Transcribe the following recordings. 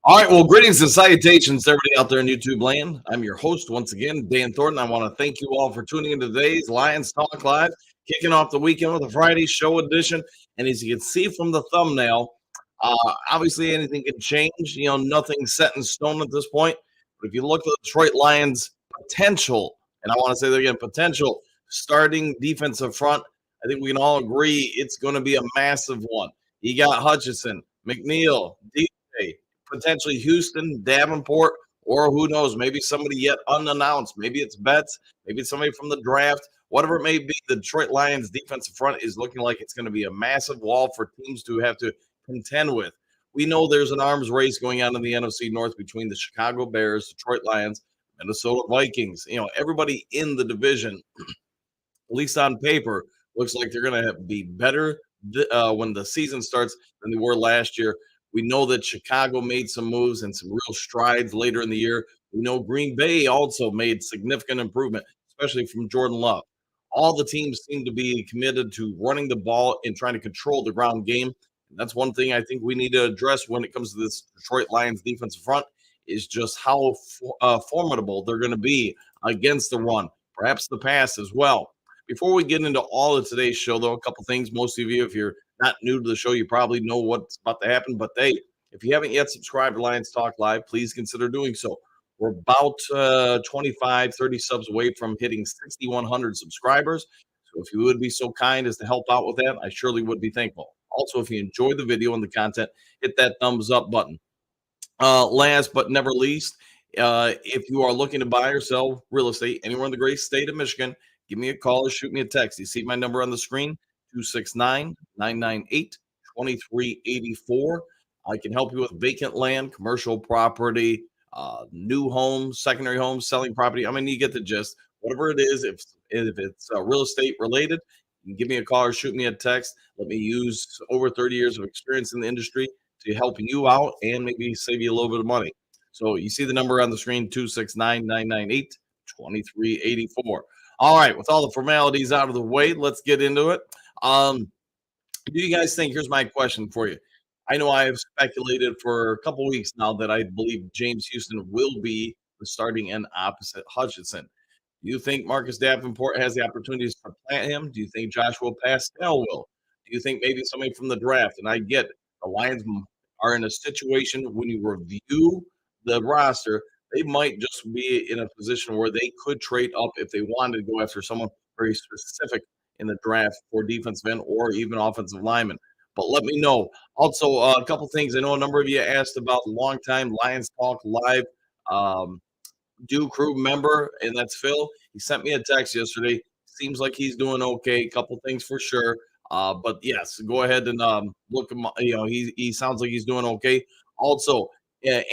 All right, well, greetings and salutations to everybody out there in YouTube land. I'm your host once again, Dan Thornton. I want to thank you all for tuning into today's Lions Talk Live, kicking off the weekend with a Friday show edition. And as you can see from the thumbnail, obviously anything can change. Nothing's set in stone at this point. But if you look at the Detroit Lions' potential, and I want to say that again, potential starting defensive front, I think we can all agree it's going to be a massive one. You got Hutchinson, McNeil, DJ, potentially Houston, Davenport, or who knows, maybe somebody yet unannounced. Maybe it's Betts, maybe it's somebody from the draft, whatever it may be. The Detroit Lions defensive front is looking like it's going to be a massive wall for teams to have to contend with. We know there's an arms race going on in the NFC North between the Chicago Bears, Detroit Lions, Minnesota Vikings. Everybody in the division, at least on paper, looks like they're going to be better when the season starts than they were last year. We know that Chicago made some moves and some real strides later in the year. We know Green Bay also made significant improvement, especially from Jordan Love. All the teams seem to be committed to running the ball and trying to control the ground game. And that's one thing I think we need to address when it comes to this Detroit Lions defensive front is just how formidable they're going to be against the run, perhaps the pass as well. Before we get into all of today's show, though, a couple things. Most of you, if you're not new to the show, you probably know what's about to happen. But hey, if you haven't yet subscribed to Lions Talk Live, please consider doing so. We're about 25, 30 subs away from hitting 6,100 subscribers. So if you would be so kind as to help out with that, I surely would be thankful. Also, if you enjoy the video and the content, hit that thumbs up button. Last but never least, if you are looking to buy or sell real estate anywhere in the great state of Michigan, give me a call or shoot me a text. You see my number on the screen, 269-998-2384. I can help you with vacant land, commercial property, new homes, secondary homes, selling property. I mean, you get the gist. Whatever it is, if it's real estate related, you can give me a call or shoot me a text. Let me use over 30 years of experience in the industry to help you out and maybe save you a little bit of money. So you see the number on the screen, 269-998-2384. All right, with all the formalities out of the way, let's get into it. Do you guys think, here's my question for you. I know I have speculated for a couple weeks now that I believe James Houston will be the starting end opposite Hutchinson. Do you think Marcus Davenport has the opportunities to plant him? Do you think Joshua Pascal will? Do you think maybe somebody from the draft? And I get it. The Lions are in a situation when you review the roster, they might just be in a position where they could trade up if they wanted to go after someone very specific in the draft for defensive end or even offensive lineman. But let me know. Also, a couple things. I know a number of you asked about longtime Lions Talk Live Do Crew member, and that's Phil. He sent me a text yesterday. Seems like he's doing okay. A couple things for sure. But yes, go ahead and look him. He sounds like he's doing okay. Also,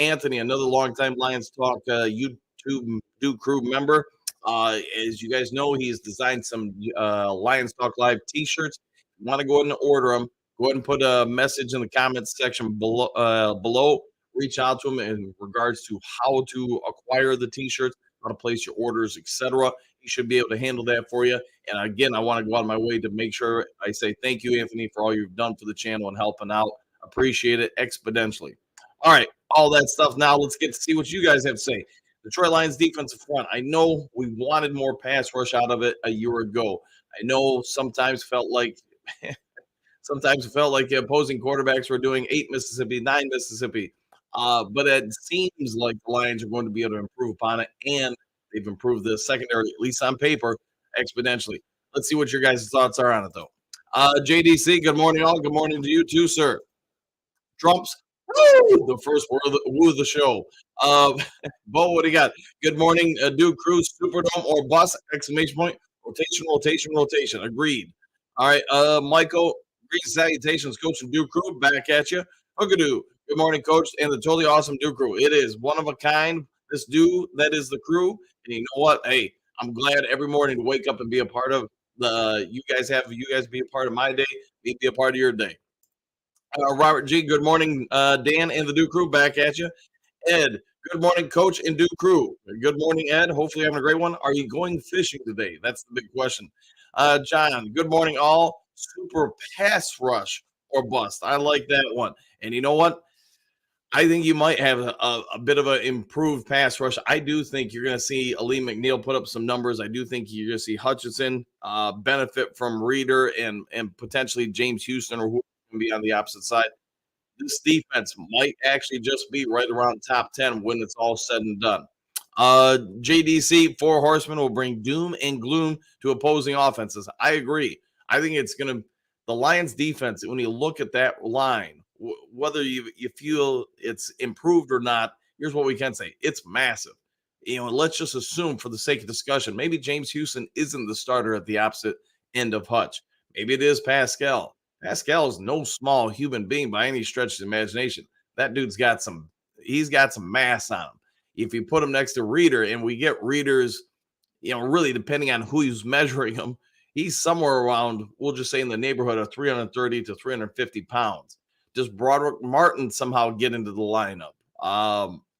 Anthony, another longtime Lions Talk YouTube Do Crew member. As you guys know, he's designed some Lions Talk Live T-shirts. If you want to go ahead and order them, go ahead and put a message in the comments section below. Reach out to him in regards to how to acquire the T-shirts, how to place your orders, etc. He should be able to handle that for you. And again, I want to go out of my way to make sure I say thank you, Anthony, for all you've done for the channel and helping out. Appreciate it exponentially. All right, all that stuff. Now let's get to see what you guys have to say. Detroit Lions defensive front. I know we wanted more pass rush out of it a year ago. I know sometimes felt like the opposing quarterbacks were doing 8 Mississippi, 9 Mississippi. But it seems like the Lions are going to be able to improve upon it, and they've improved the secondary, at least on paper, exponentially. Let's see what your guys' thoughts are on it, though. JDC, good morning, all. Good morning to you, too, sir. Trump's the first word of the show. Bo, what do you got? Good morning, Duke Cruz, Superdome or bus, exclamation point. Rotation. Agreed. All right, Michael, great salutations, Coach from Duke Crew, back at you. Hookadoo. Good morning, Coach, and the totally awesome Duke Crew. It is one of a kind. This dude, that is the crew. And you know what? Hey, I'm glad every morning to wake up and be a part of you guys be a part of my day, me be a part of your day. Robert G, good morning, Dan and the Duke Crew, back at you. Ed, good morning, Coach and Duke Crew. Good morning, Ed. Hopefully having a great one. Are you going fishing today? That's the big question. John, good morning, all. Super pass rush or bust. I like that one. And you know what? I think you might have a bit of an improved pass rush. I do think you're going to see Ali McNeil put up some numbers. I do think you're going to see Hutchinson benefit from Reader and potentially James Houston or who can be on the opposite side. This defense might actually just be right around top 10 when it's all said and done. JDC, four horsemen will bring doom and gloom to opposing offenses. I agree. I think it's going to, the Lions defense, when you look at that line, whether you feel it's improved or not, here's what we can say it's massive. Let's just assume for the sake of discussion, maybe James Houston isn't the starter at the opposite end of Hutch. Maybe it is Pascal. Pascal is no small human being by any stretch of the imagination. That dude's got he's got some mass on him. If you put him next to Reader, and we get Readers, really depending on who's measuring him, he's somewhere around, we'll just say in the neighborhood of 330 to 350 pounds. Does Broderick Martin somehow get into the lineup?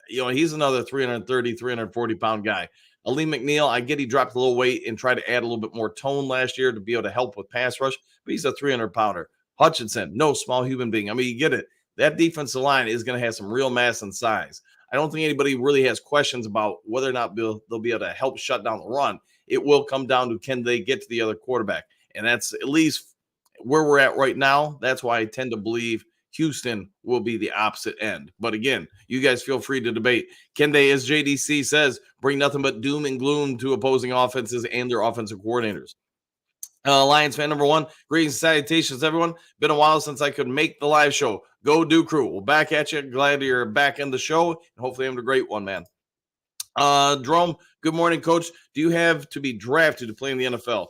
He's another 330, 340-pound guy. Ali McNeil, I get he dropped a little weight and tried to add a little bit more tone last year to be able to help with pass rush, but he's a 300-pounder. Hutchinson, no small human being. I mean, you get it. That defensive line is going to have some real mass and size. I don't think anybody really has questions about whether or not they'll be able to help shut down the run. It will come down to can they get to the other quarterback, and that's at least where we're at right now. That's why I tend to believe Houston will be the opposite end. But again, you guys feel free to debate. Can they, as JDC says, bring nothing but doom and gloom to opposing offenses and their offensive coordinators? Lions fan number one, greetings and salutations, everyone. Been a while since I could make the live show. Go do crew. We're back at you. Glad you're back in the show. And hopefully, I'm a great one, man. Jerome, good morning, coach. Do you have to be drafted to play in the NFL?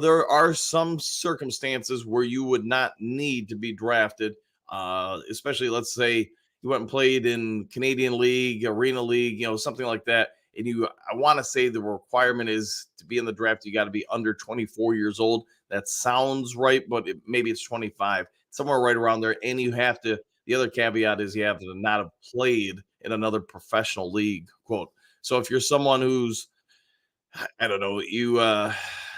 There are some circumstances where you would not need to be drafted, especially let's say you went and played in Canadian League, Arena League, something like that. And I want to say the requirement is to be in the draft, you got to be under 24 years old. That sounds right, but maybe it's 25, somewhere right around there. And you have to, the other caveat is you have to not have played in another professional league, quote. So if you're someone who's, I don't know, you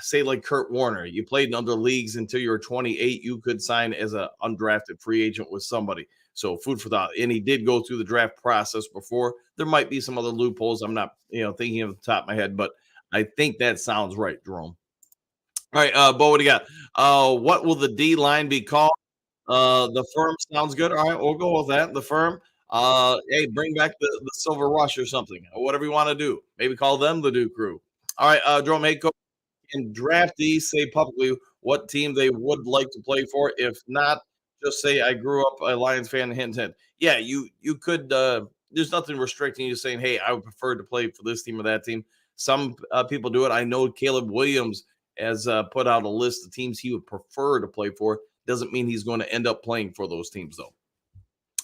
say like Kurt Warner, you played in other leagues until you were 28, you could sign as an undrafted free agent with somebody. So food for thought. And he did go through the draft process before. There might be some other loopholes. I'm not, thinking of the top of my head, but I think that sounds right, Jerome. All right, Bo, what do you got? What will the D line be called? The firm sounds good. All right, we'll go with that. The firm. Hey, bring back the Silver Rush or something, or whatever you want to do. Maybe call them the Do Crew. All right, Jerome, hey, coach, can draftees say publicly what team they would like to play for? If not, just say I grew up a Lions fan. Hint, hint. Yeah, you could. There's nothing restricting you saying, hey, I would prefer to play for this team or that team. Some people do it. I know Caleb Williams has put out a list of teams he would prefer to play for. Doesn't mean he's going to end up playing for those teams, though.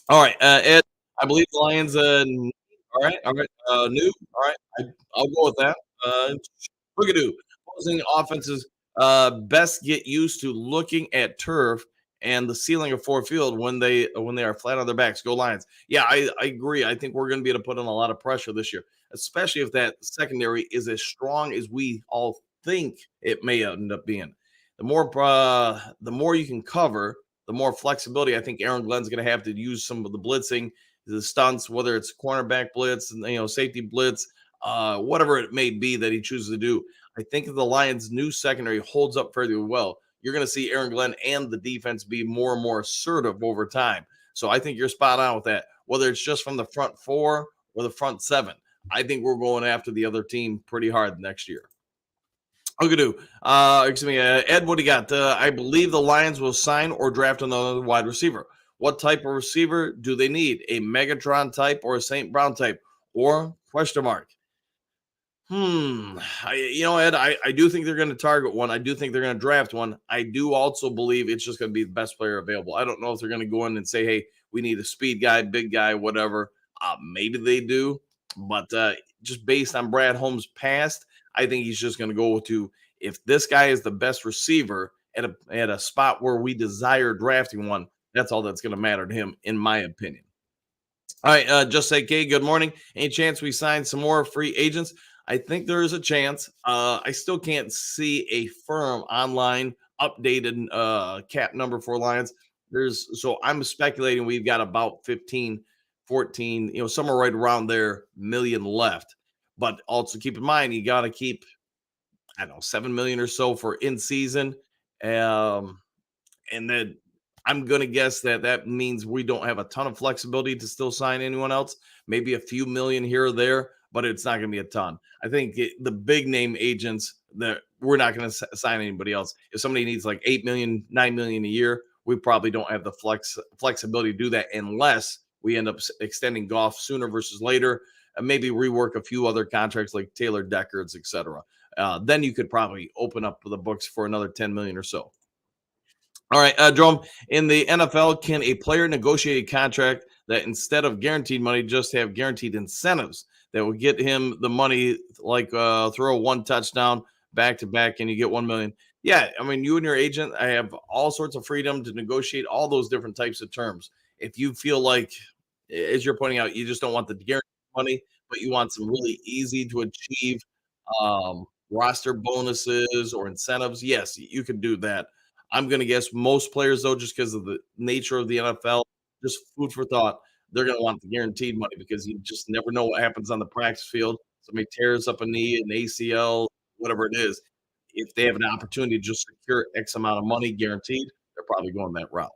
All right, Ed, I believe the Lions. All right, new. All right, I'll go with that. Boogadoo. Opposing offenses best get used to looking at turf and the ceiling of Ford Field when they are flat on their backs. Go Lions. Yeah, I agree. I think we're going to be able to put in a lot of pressure this year, especially if that secondary is as strong as we all think it may end up being. The more you can cover, the more flexibility I think Aaron Glenn's going to have to use some of the blitzing, the stunts, whether it's cornerback blitz and safety blitz, whatever it may be that he chooses to do. I think if the Lions' new secondary holds up fairly well, you're going to see Aaron Glenn and the defense be more and more assertive over time. So I think you're spot on with that. Whether it's just from the front four or the front seven, I think we're going after the other team pretty hard next year. Ogadoo. Excuse me, Ed, what do you got? I believe the Lions will sign or draft another wide receiver. What type of receiver do they need? A Megatron type or a St. Brown type? Or question mark? Ed, I do think they're going to target one. I do think they're going to draft one. I do also believe it's just going to be the best player available. I don't know if they're going to go in and say, hey, we need a speed guy, big guy, whatever. Maybe they do. But just based on Brad Holmes' past, I think he's just going to go to if this guy is the best receiver at a spot where we desire drafting one, that's all that's going to matter to him, in my opinion. All right, just say, Kay, good morning. Any chance we sign some more free agents? I think there is a chance. I still can't see a firm online updated cap number for Lions. So I'm speculating we've got about 15 14, somewhere right around there million left. But also keep in mind, you got to keep, I don't know, 7 million or so for in season. Um, and then I'm going to guess that that means we don't have a ton of flexibility to still sign anyone else. Maybe a few million here or there, but it's not going to be a ton. I think the big name agents that we're not going to sign anybody else. If somebody needs like 8 million, 9 million a year, we probably don't have the flexibility to do that unless we end up extending golf sooner versus later, and maybe rework a few other contracts like Taylor Decker's, etc. Then you could probably open up the books for another 10 million or so. All right, Jerome, in the NFL, can a player negotiate a contract that instead of guaranteed money, just have guaranteed incentives that will get him the money, like throw one touchdown back to back and you get 1 million? Yeah, I mean, you and your agent, I have all sorts of freedom to negotiate all those different types of terms. If you feel like, as you're pointing out, you just don't want the guaranteed money, but you want some really easy to achieve roster bonuses or incentives, yes, you could do that. I'm going to guess most players, though, just because of the nature of the NFL, just food for thought, they're going to want the guaranteed money because you just never know what happens on the practice field. Somebody tears up a knee, an ACL, whatever it is. If they have an opportunity to just secure X amount of money guaranteed, they're probably going that route.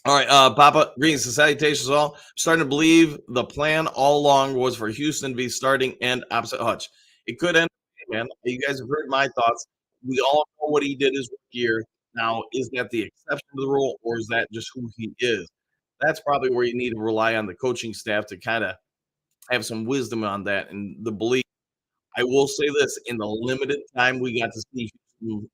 All right, Papa, greetings and salutations all. I'm starting to believe the plan all along was for Houston to be starting and opposite Hutch. It could end, man. You guys have heard my thoughts. We all know what he did his rookie year. Now, is that the exception to the rule, or is that just who he is? That's probably where you need to rely on the coaching staff to kind of have some wisdom on that and the belief. I will say this, in the limited time we got to see him,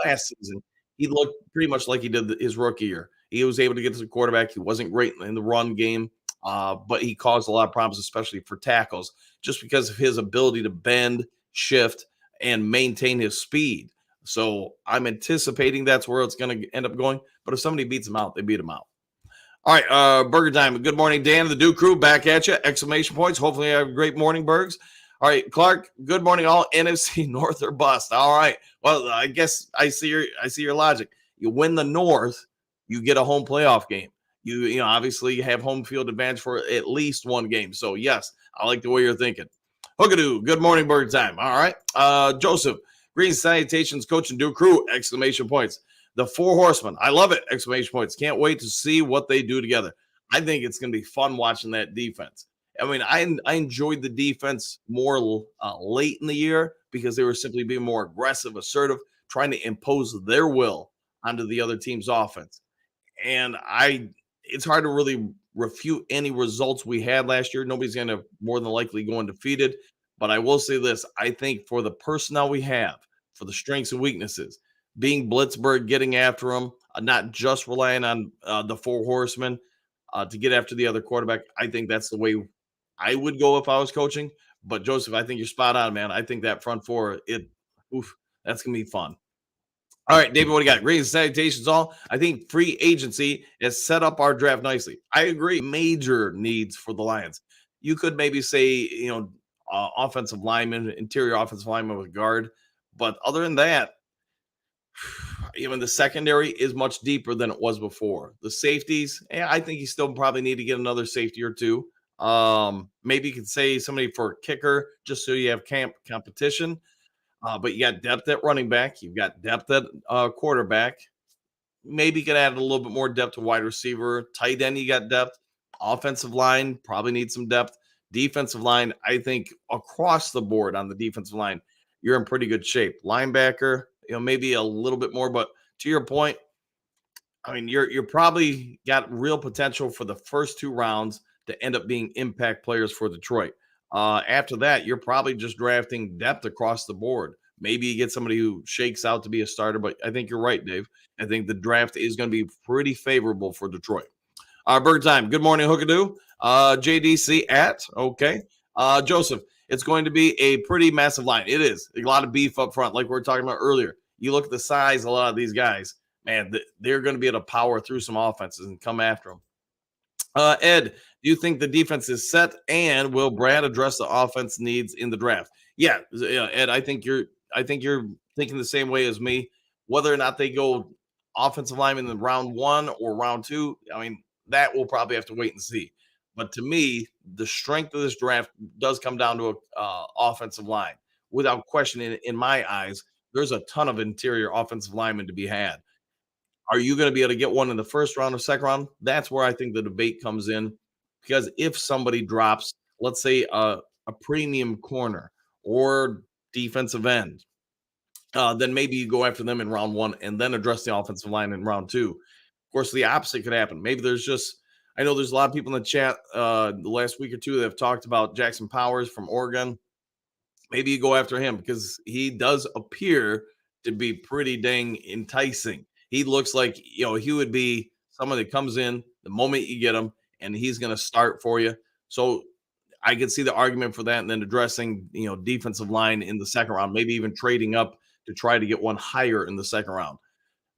last season, he looked pretty much like he did his rookie year. He was able to get to the quarterback. He wasn't great in the run game, but he caused a lot of problems, especially for tackles, just because of his ability to bend, shift, and maintain his speed. So I'm anticipating that's where it's going to end up going. But if somebody beats him out, they beat him out. All right, Burger Time. Good morning, Dan. The Duke Crew back at you. Exclamation points. Hopefully, you have a great morning, Bergs. All right, Clark. Good morning, all. NFC North or bust. All right. Well, I guess I see your logic. You win the North, you get a home playoff game. Obviously you have home field advantage for at least one game. So yes, I like the way you're thinking. Hookadoo. Good morning, Burger Time. All right, Joseph. Greetings, salutations, Coach and Duke Crew. Exclamation points. The Four Horsemen. I love it. Exclamation points. Can't wait to see what they do together. I think it's going to be fun watching that defense. I mean, I enjoyed the defense more late in the year because they were simply being more aggressive, assertive, trying to impose their will onto the other team's offense. And it's hard to really refute any results we had last year. Nobody's going to more than likely go undefeated. But I will say this: I think for the personnel we have, for the strengths and weaknesses, being Blitzberg, getting after him, not just relying on the Four Horsemen to get after the other quarterback. I think that's the way I would go if I was coaching. But Joseph, I think you're spot on, man. I think that front four, that's gonna be fun. All right, David, what do you got? Great salutations, all. I think free agency has set up our draft nicely. I agree. Major needs for the Lions. You could maybe say, offensive lineman, interior offensive lineman with guard. But other than that, even the secondary is much deeper than it was before. The safeties, I think you still probably need to get another safety or two. Maybe you could say somebody for a kicker just so you have competition. But you got depth at running back. You've got depth at quarterback. Maybe you could add a little bit more depth to wide receiver. Tight end, you got depth. Offensive line probably needs some depth. Defensive line, I think across the board on the defensive line, you're in pretty good shape. Linebacker, maybe a little bit more, but to your point, I mean, you're probably got real potential for the first two rounds to end up being impact players for Detroit. After that, you're probably just drafting depth across the board. Maybe you get somebody who shakes out to be a starter, but I think you're right, Dave. I think the draft is going to be pretty favorable for Detroit. Bird time. Good morning, Hookadoo. JDC at okay. Joseph, it's going to be a pretty massive line. It is a lot of beef up front, like we were talking about earlier. You look at the size of a lot of these guys, man. They're going to be able to power through some offenses and come after them. Ed, do you think the defense is set, and will Brad address the offense needs in the draft? Yeah, Ed, I think you're thinking the same way as me. Whether or not they go offensive lineman in round one or round two, I mean, that we'll probably have to wait and see. But to me, the strength of this draft does come down to a offensive line. Without question, in my eyes, there's a ton of interior offensive linemen to be had. Are you going to be able to get one in the first round or second round? That's where I think the debate comes in. Because if somebody drops, let's say a premium corner or defensive end, then maybe you go after them in round one and then address the offensive line in round two. Of course, the opposite could happen. Maybe there's just, I know there's a lot of people in the chat the last week or two that have talked about Jackson Powers from Oregon. Maybe you go after him because he does appear to be pretty dang enticing. He looks like, he would be someone that comes in the moment you get him and he's going to start for you. So I could see the argument for that, and then addressing, defensive line in the second round, maybe even trading up to try to get one higher in the second round.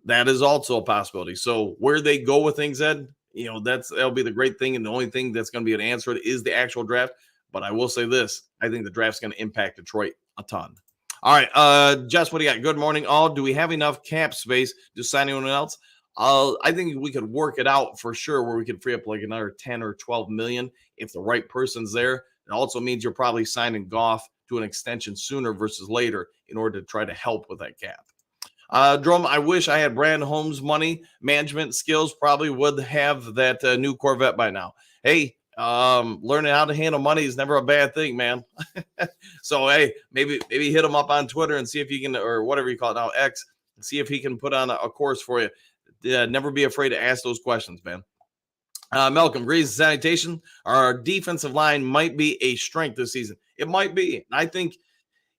That is also a possibility. So where they go with things, Ed, that'll be the great thing. And the only thing that's going to be an answer is the actual draft. But I will say this: I think the draft's going to impact Detroit a ton. All right, Jess, what do you got? Good morning, all. Do we have enough cap space to sign anyone else? I think we could work it out for sure, where we could free up like another 10 or 12 million if the right person's there. It also means you're probably signing Goff to an extension sooner versus later in order to try to help with that cap. Drum, I wish I had Brand Holmes' money management skills. Probably would have that new Corvette by now. Hey, learning how to handle money is never a bad thing, man. So hey, maybe hit him up on Twitter and see if you can, or whatever you call it now, X, and see if he can put on a course for you. Never be afraid to ask those questions, man. Malcolm, grease sanitation. Our defensive line might be a strength this season. It might be. I think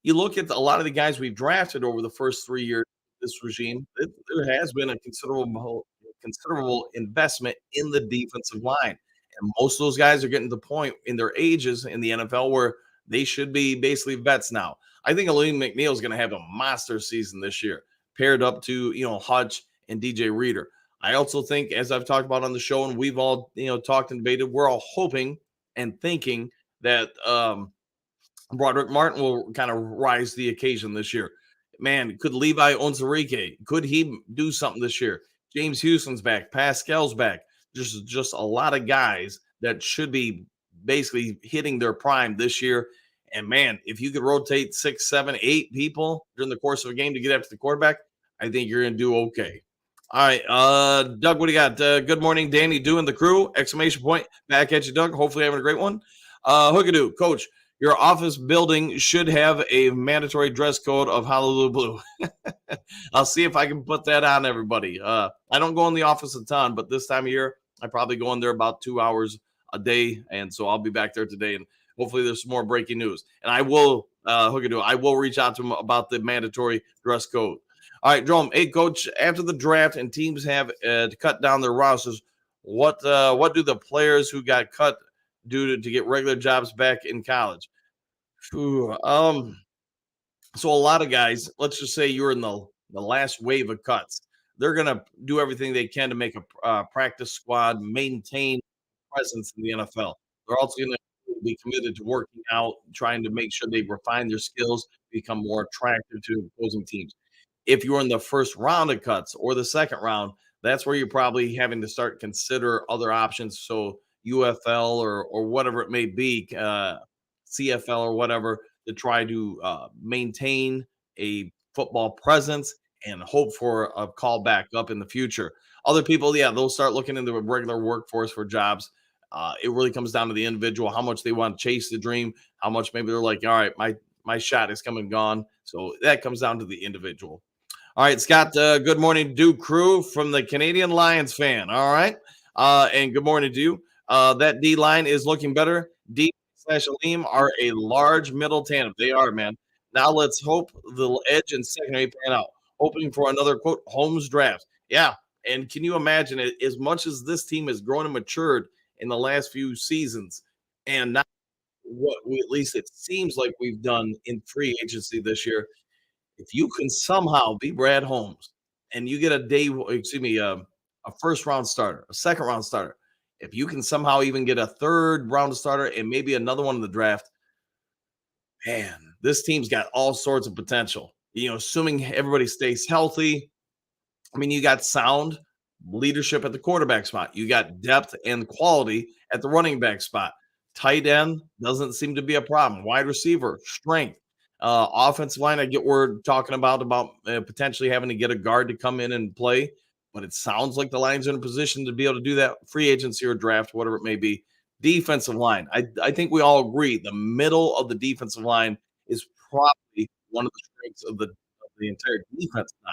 you look at a lot of the guys we've drafted over the first 3 years of this regime, there has been a considerable investment in the defensive line. And most of those guys are getting to the point in their ages in the NFL where they should be basically vets now. I think Aleem McNeil is going to have a monster season this year, paired up to, Hutch and DJ Reader. I also think, as I've talked about on the show, and we've all, talked and debated, we're all hoping and thinking that Broderick Martin will kind of rise to the occasion this year. Man, could Levi Onwuzurike, could he do something this year? James Houston's back. Pascal's back. Just a lot of guys that should be basically hitting their prime this year. And man, if you could rotate 6, 7, 8 people during the course of a game to get after the quarterback, I think you're going to do okay. All right, Doug, what do you got? Good morning, Danny, doing the crew, exclamation point. Back at you, Doug. Hopefully having a great one. Hookadoo, coach, your office building should have a mandatory dress code of Honolulu blue. I'll see if I can put that on everybody. I don't go in the office a ton, but this time of year, I probably go in there about 2 hours a day. And so I'll be back there today. And hopefully there's some more breaking news. And I will, Hookadoo, I will reach out to him about the mandatory dress code. All right, Jerome. Hey, coach, after the draft and teams have to cut down their rosters, what do the players who got cut do to get regular jobs back in college? Phew, so a lot of guys, let's just say you're in the last wave of cuts. They're going to do everything they can to make a practice squad, maintain presence in the NFL. They're also going to be committed to working out, trying to make sure they refine their skills, become more attractive to opposing teams. If you're in the first round of cuts or the second round, that's where you're probably having to start consider other options. So UFL or whatever it may be, CFL or whatever, to try to maintain a football presence and hope for a call back up in the future. Other people, yeah, they'll start looking into the regular workforce for jobs. It really comes down to the individual, how much they want to chase the dream, how much maybe they're like, all right, my shot is come and gone. So that comes down to the individual. All right, Scott, good morning, Duke crew from the Canadian Lions fan. All right. And good morning to you. That D line is looking better. D slash Aleem are a large middle tandem. They are, man. Now let's hope the edge and secondary pan out. Hoping for another, quote, Holmes draft. Yeah. And can you imagine it? As much as this team has grown and matured in the last few seasons, and not what we, at least it seems like we've done in free agency this year, if you can somehow be Brad Holmes and you get a first round starter, a second round starter, if you can somehow even get a third round starter and maybe another one in the draft, man, this team's got all sorts of potential. Assuming everybody stays healthy. I mean, you got sound leadership at the quarterback spot. You got depth and quality at the running back spot. Tight end doesn't seem to be a problem. Wide receiver, strength. Offensive line, I get we're talking about potentially having to get a guard to come in and play, but it sounds like the Lions are in a position to be able to do that. Free agency or draft, whatever it may be. Defensive line, I think we all agree the middle of the defensive line is probably one of the strengths of the entire defense now.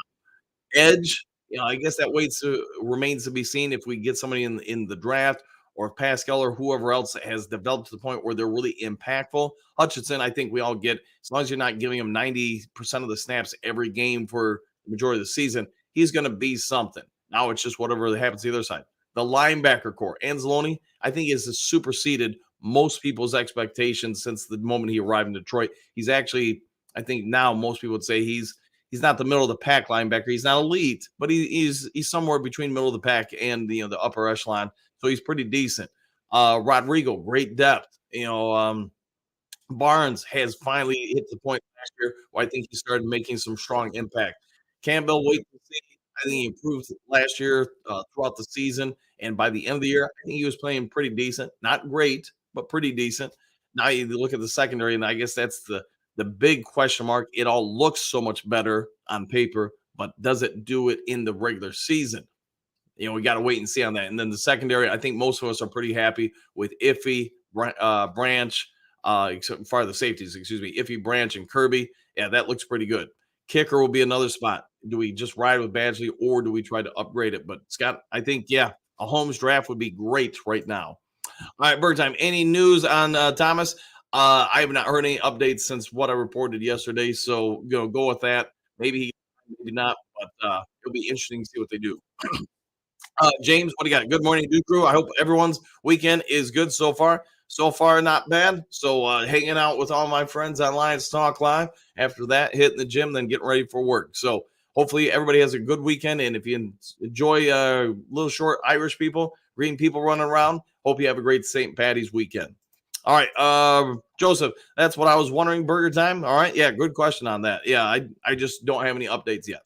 Edge, I guess that waits to remains to be seen if we get somebody in the draft or if Pascal or whoever else has developed to the point where they're really impactful. Hutchinson, I think we all get as long as you're not giving him 90% of the snaps every game for the majority of the season, he's going to be something. Now it's just whatever happens to the other side. The linebacker core, Anzalone, I think is superseded most people's expectations since the moment he arrived in Detroit. He's actually, I think now most people would say he's not the middle of the pack linebacker. He's not elite, but he's somewhere between middle of the pack and the upper echelon. So he's pretty decent. Rodrigo, great depth. Barnes has finally hit the point last year where I think he started making some strong impact. Campbell, wait to see. I think he improved last year throughout the season, and by the end of the year, I think he was playing pretty decent. Not great, but pretty decent. Now you look at the secondary, and I guess that's the big question mark. It all looks so much better on paper, but does it do it in the regular season? We got to wait and see on that. And then the secondary, I think most of us are pretty happy with Iffy, Branch, except for the safeties, excuse me, Iffy, Branch, and Kirby. Yeah, that looks pretty good. Kicker will be another spot. Do we just ride with Badgley or do we try to upgrade it? But Scott, I think, yeah, a Holmes draft would be great right now. All right, Bird Time. Any news on Thomas? I have not heard any updates since what I reported yesterday. So, go with that. Maybe maybe not, but it'll be interesting to see what they do. James, what do you got? Good morning, Duke Crew. I hope everyone's weekend is good so far. So far, not bad. So, hanging out with all my friends on Lions Talk Live. After that, hitting the gym, then getting ready for work. So, hopefully, everybody has a good weekend. And if you enjoy little short Irish people, green people running around, hope you have a great St. Patty's weekend. All right, Joseph, that's what I was wondering. Burger Time. All right, yeah, good question on that. Yeah, I just don't have any updates yet.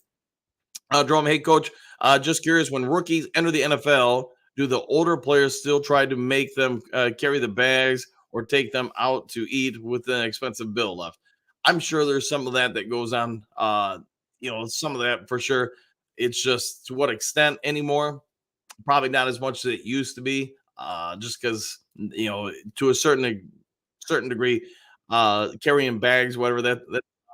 Jerome, hey, coach, just curious, when rookies enter the NFL, do the older players still try to make them carry the bags or take them out to eat with an expensive bill left? I'm sure there's some of that goes on, some of that for sure. It's just to what extent anymore? Probably not as much as it used to be, just because, to a certain degree, carrying bags, whatever that's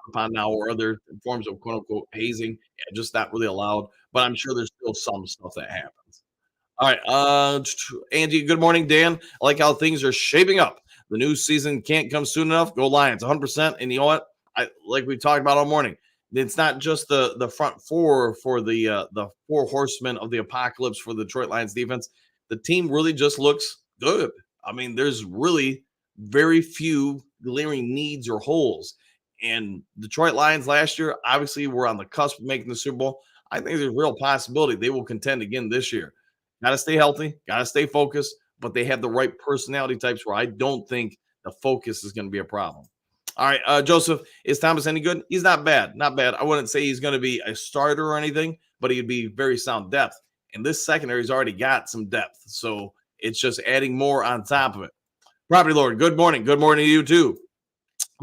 upon now, or other forms of quote unquote hazing, just not really allowed. But I'm sure there's still some stuff that happens. All right, Andy. Good morning, Dan. I like how things are shaping up. The new season can't come soon enough. Go Lions, 100%. And you know what? Like we talked about all morning. It's not just the front four for the four horsemen of the apocalypse for the Detroit Lions defense. The team really just looks good. I mean, there's really very few glaring needs or holes. And Detroit Lions last year, obviously, were on the cusp of making the Super Bowl. I think there's a real possibility they will contend again this year. Got to stay healthy, got to stay focused, but they have the right personality types where I don't think the focus is going to be a problem. All right, Joseph, is Thomas any good? He's not bad. Not bad. I wouldn't say he's going to be a starter or anything, but he'd be very sound depth. And this secondary's already got some depth. So it's just adding more on top of it. Property Lord, good morning. Good morning to you too.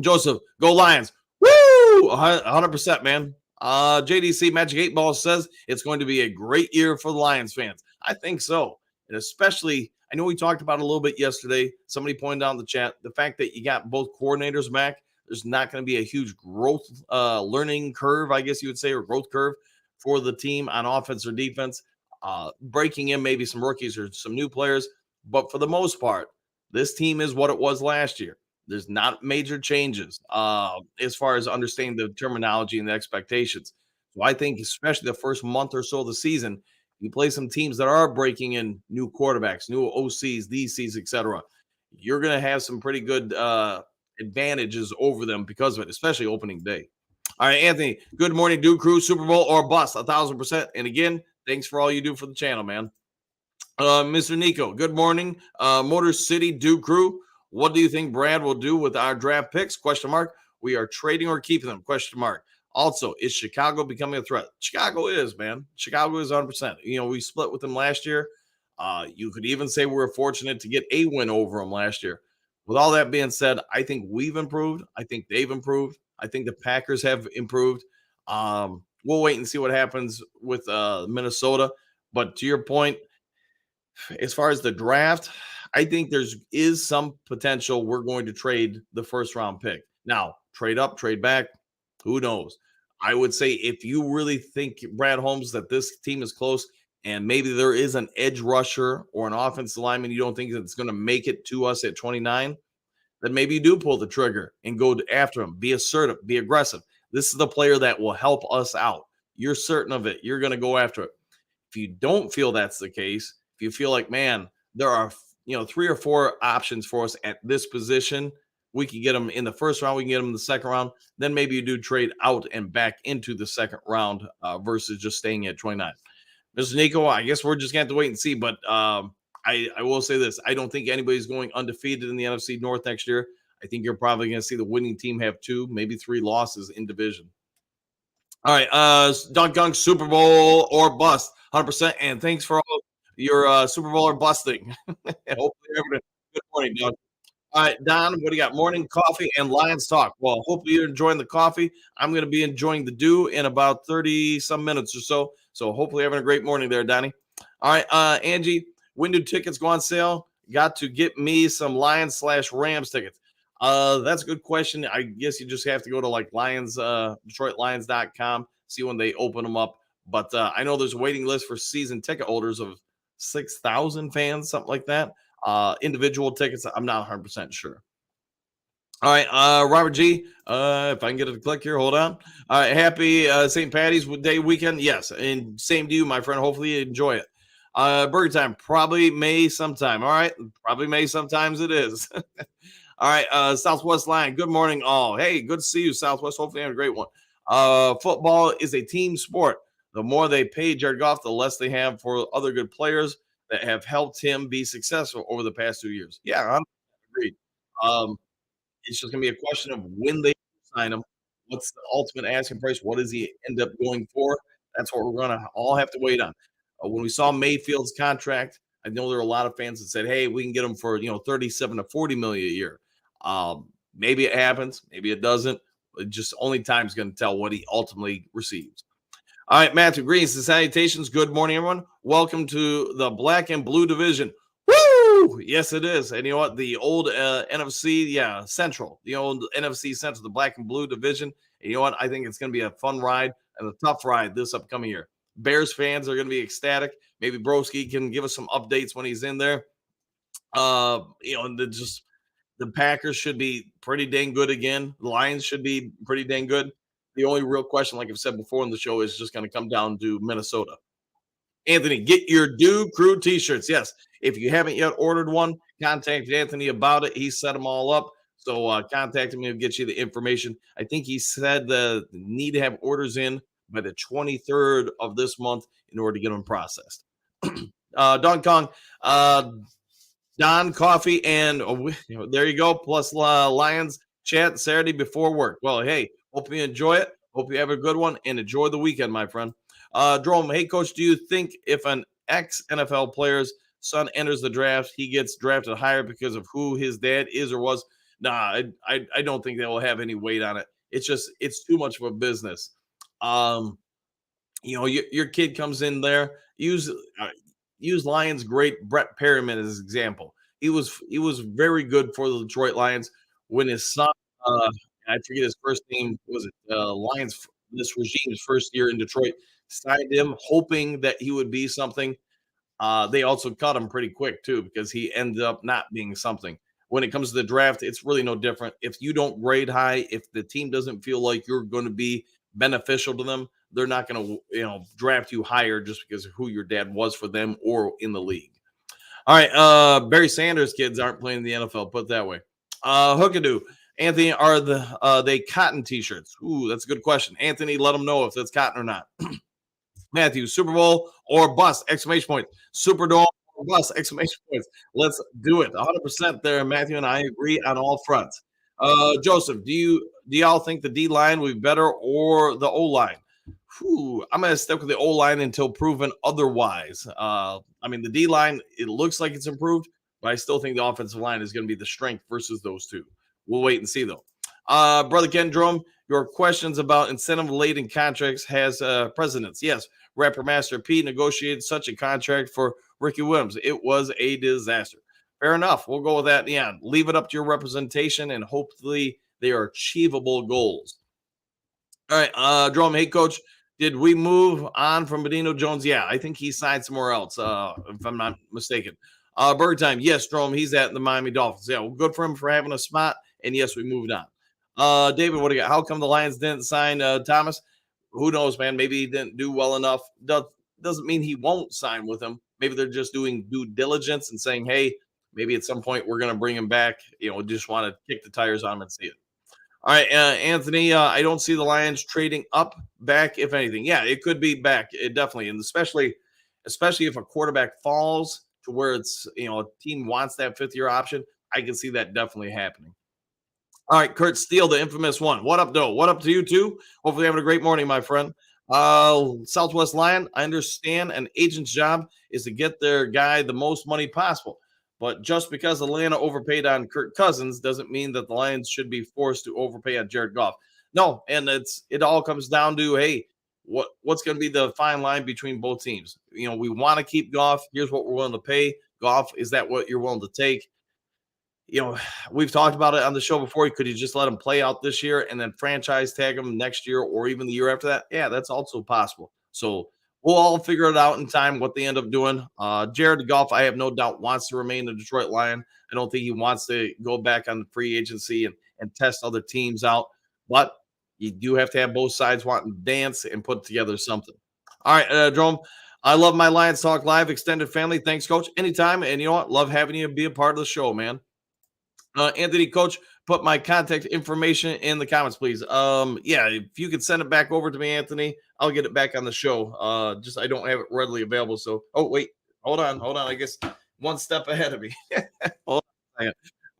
Joseph, go Lions. Woo! 100%, man. JDC Magic 8 Ball says it's going to be a great year for the Lions fans. I think so. And especially, I know we talked about it a little bit yesterday. Somebody pointed out in the chat the fact that you got both coordinators back. There's not going to be a huge growth learning curve, I guess you would say, or growth curve for the team on offense or defense. Breaking in maybe some rookies or some new players. But for the most part, this team is what it was last year. There's not major changes as far as understanding the terminology and the expectations. So I think especially the first month or so of the season, you play some teams that are breaking in new quarterbacks, new OCs, DCs, etc. You're going to have some pretty good advantages over them because of it, especially opening day. All right, Anthony, good morning, Duke Crew, Super Bowl or bust, 1,000%. And again, thanks for all you do for the channel, man. Mr. Nico, good morning. Motor City Duke Crew, what do you think Brad will do with our draft picks? Question mark. We are trading or keeping them? Question mark. Also, is Chicago becoming a threat? Chicago is, man. Chicago is 100%. We split with them last year. You could even say we were fortunate to get a win over them last year. With all that being said, I think we've improved. I think they've improved. I think the Packers have improved. We'll wait and see what happens with Minnesota. But to your point, as far as the draft, I think there's is some potential we're going to trade the first round pick. Now, trade up, trade back, who knows? I would say if you really think Brad Holmes that this team is close and maybe there is an edge rusher or an offensive lineman you don't think that's going to make it to us at 29, then maybe you do pull the trigger and go after him. Be assertive, be aggressive. This is the player that will help us out. You're certain of it. You're going to go after it. If you don't feel that's the case, if you feel like, man, there are 3 or 4 options for us at this position, we can get them in the first round, we can get them in the second round. Then maybe you do trade out and back into the second round versus just staying at 29. Mr. Nico, I guess we're just going to have to wait and see. But I will say this: I don't think anybody's going undefeated in the NFC North next year. I think you're probably going to see the winning team have 2, maybe 3 losses in division. All right, Dunk Gunk Super Bowl or bust, 100%. And thanks for all your Super Bowl or busting. Hopefully, you're having a good morning, Don. All right, Don, what do you got? Morning coffee and Lions talk. Well, hopefully you're enjoying the coffee. I'm going to be enjoying the dew in about 30 some minutes or so. So hopefully having a great morning there, Donnie. All right, Angie, when do tickets go on sale? Got to get me some Lions/Rams tickets. That's a good question. I guess you just have to go to like Lions, DetroitLions.com, see when they open them up. But I know there's a waiting list for season ticket holders of 6,000 fans, something like that. Individual tickets, I'm not 100% sure. All right, Robert G. If I can get it to click here, hold on. All right, happy St. Patty's Day weekend. Yes, and same to you, my friend. Hopefully you enjoy it. Burger time, probably May sometime. All right, probably May sometimes it is. All right, Southwest Line. Good morning, all. Hey, good to see you, Southwest. Hopefully you have a great one. Football is a team sport. The more they pay Jared Goff, the less they have for other good players that have helped him be successful over the past 2 years. Yeah, I'm agreed. Um, it's just going to be a question of when they sign him. What's the ultimate asking price? What does he end up going for? That's what we're going to all have to wait on. When we saw Mayfield's contract, I know there are a lot of fans that said, "Hey, we can get him for 37 to 40 million a year." Maybe it happens, maybe it doesn't. Just only time's going to tell what he ultimately receives. All right, Matthew Greens, the salutations. Good morning, everyone. Welcome to the Black and Blue Division. Woo! Yes, it is. And you know what? The old NFC, Central, the old NFC Central, the Black and Blue Division. And you know what? I think it's going to be a fun ride and a tough ride this upcoming year. Bears fans are going to be ecstatic. Maybe Broski can give us some updates when he's in there. The Packers should be pretty dang good again. The Lions should be pretty dang good. The only real question, like I've said before in the show, is just going to come down to Minnesota. Anthony, get your Dew Crew t-shirts. Yes, if you haven't yet ordered one, contact Anthony about it. He set them all up. So contact him and get you the information. I think he said need to have orders in by the 23rd of this month in order to get them processed. Don Kong, Don Coffee, and there you go. Plus Lions chat Saturday before work. Well, hey, hope you enjoy it. Hope you have a good one and enjoy the weekend, my friend. Jerome, hey, coach, do you think if an ex-NFL player's son enters the draft, he gets drafted higher because of who his dad is or was? Nah, I don't think that will have any weight on it. It's too much of a business. Your kid comes in there. Use Lions great Brett Perriman as an example. He was very good for the Detroit Lions when his son, I forget his first name, was it Lions? This regime's first year in Detroit signed him, hoping that he would be something. They also cut him pretty quick too because he ended up not being something. When it comes to the draft, it's really no different. If you don't grade high, if the team doesn't feel like you're going to be beneficial to them, they're not going to draft you higher just because of who your dad was for them or in the league. All right, Barry Sanders kids aren't playing in the NFL, put it that way. Hookadoo, Anthony, are they cotton t-shirts? Ooh, that's a good question. Anthony, let them know if that's cotton or not. Matthew, Super Bowl or bust, exclamation point. Superdome or bust, exclamation points. Let's do it. 100% there, Matthew, and I agree on all fronts. Joseph, do y'all think the D-line will be better or the O-line? I'm going to stick with the O-line until proven otherwise. I mean, the D line, it looks like it's improved, but I still think the offensive line is going to be the strength versus those two. We'll wait and see, though. Brother Ken Drum, your questions about incentive laden contracts has precedence. Yes, Rapper Master P negotiated such a contract for Ricky Williams. It was a disaster. Fair enough. We'll go with that. Yeah, leave it up to your representation, and hopefully they are achievable goals. All right, Drum. Hey, coach, did we move on from Benino Jones? Yeah, I think he signed somewhere else, if I'm not mistaken. Bird time. Yes, Drum. He's at the Miami Dolphins. Yeah, well, good for him for having a spot. And yes, we moved on. David, what do you got? How come the Lions didn't sign Thomas? Who knows, man? Maybe he didn't do well enough. Doesn't mean he won't sign with him. Maybe they're just doing due diligence and saying, hey, maybe at some point we're going to bring him back. Just want to kick the tires on him and see it. All right, Anthony, I don't see the Lions trading up back, if anything. Yeah, it could be back. It definitely, and especially if a quarterback falls to where it's a team wants that fifth year option. I can see that definitely happening. All right, Kurt Steele, the infamous one. What up, though? What up to you too? Hopefully, having a great morning, my friend. Southwest Lion, I understand an agent's job is to get their guy the most money possible. But just because Atlanta overpaid on Kirk Cousins doesn't mean that the Lions should be forced to overpay on Jared Goff. No, and it all comes down to, hey, what's going to be the fine line between both teams? We want to keep Goff. Here's what we're willing to pay. Goff, is that what you're willing to take? We've talked about it on the show before. Could you just let him play out this year and then franchise tag him next year or even the year after that? Yeah, that's also possible. So we'll all figure it out in time what they end up doing. Jared Goff, I have no doubt, wants to remain a Detroit Lion. I don't think he wants to go back on the free agency and test other teams out. But you do have to have both sides wanting to dance and put together something. All right, Jerome. I love my Lions Talk Live extended family. Thanks, Coach. Anytime. And you know what? Love having you be a part of the show, man. Anthony, Coach, put my contact information in the comments, please. Yeah, if you could send it back over to me, Anthony, I'll get it back on the show. Just I don't have it readily available. So, oh wait, hold on. I guess one step ahead of me. Hold on a second.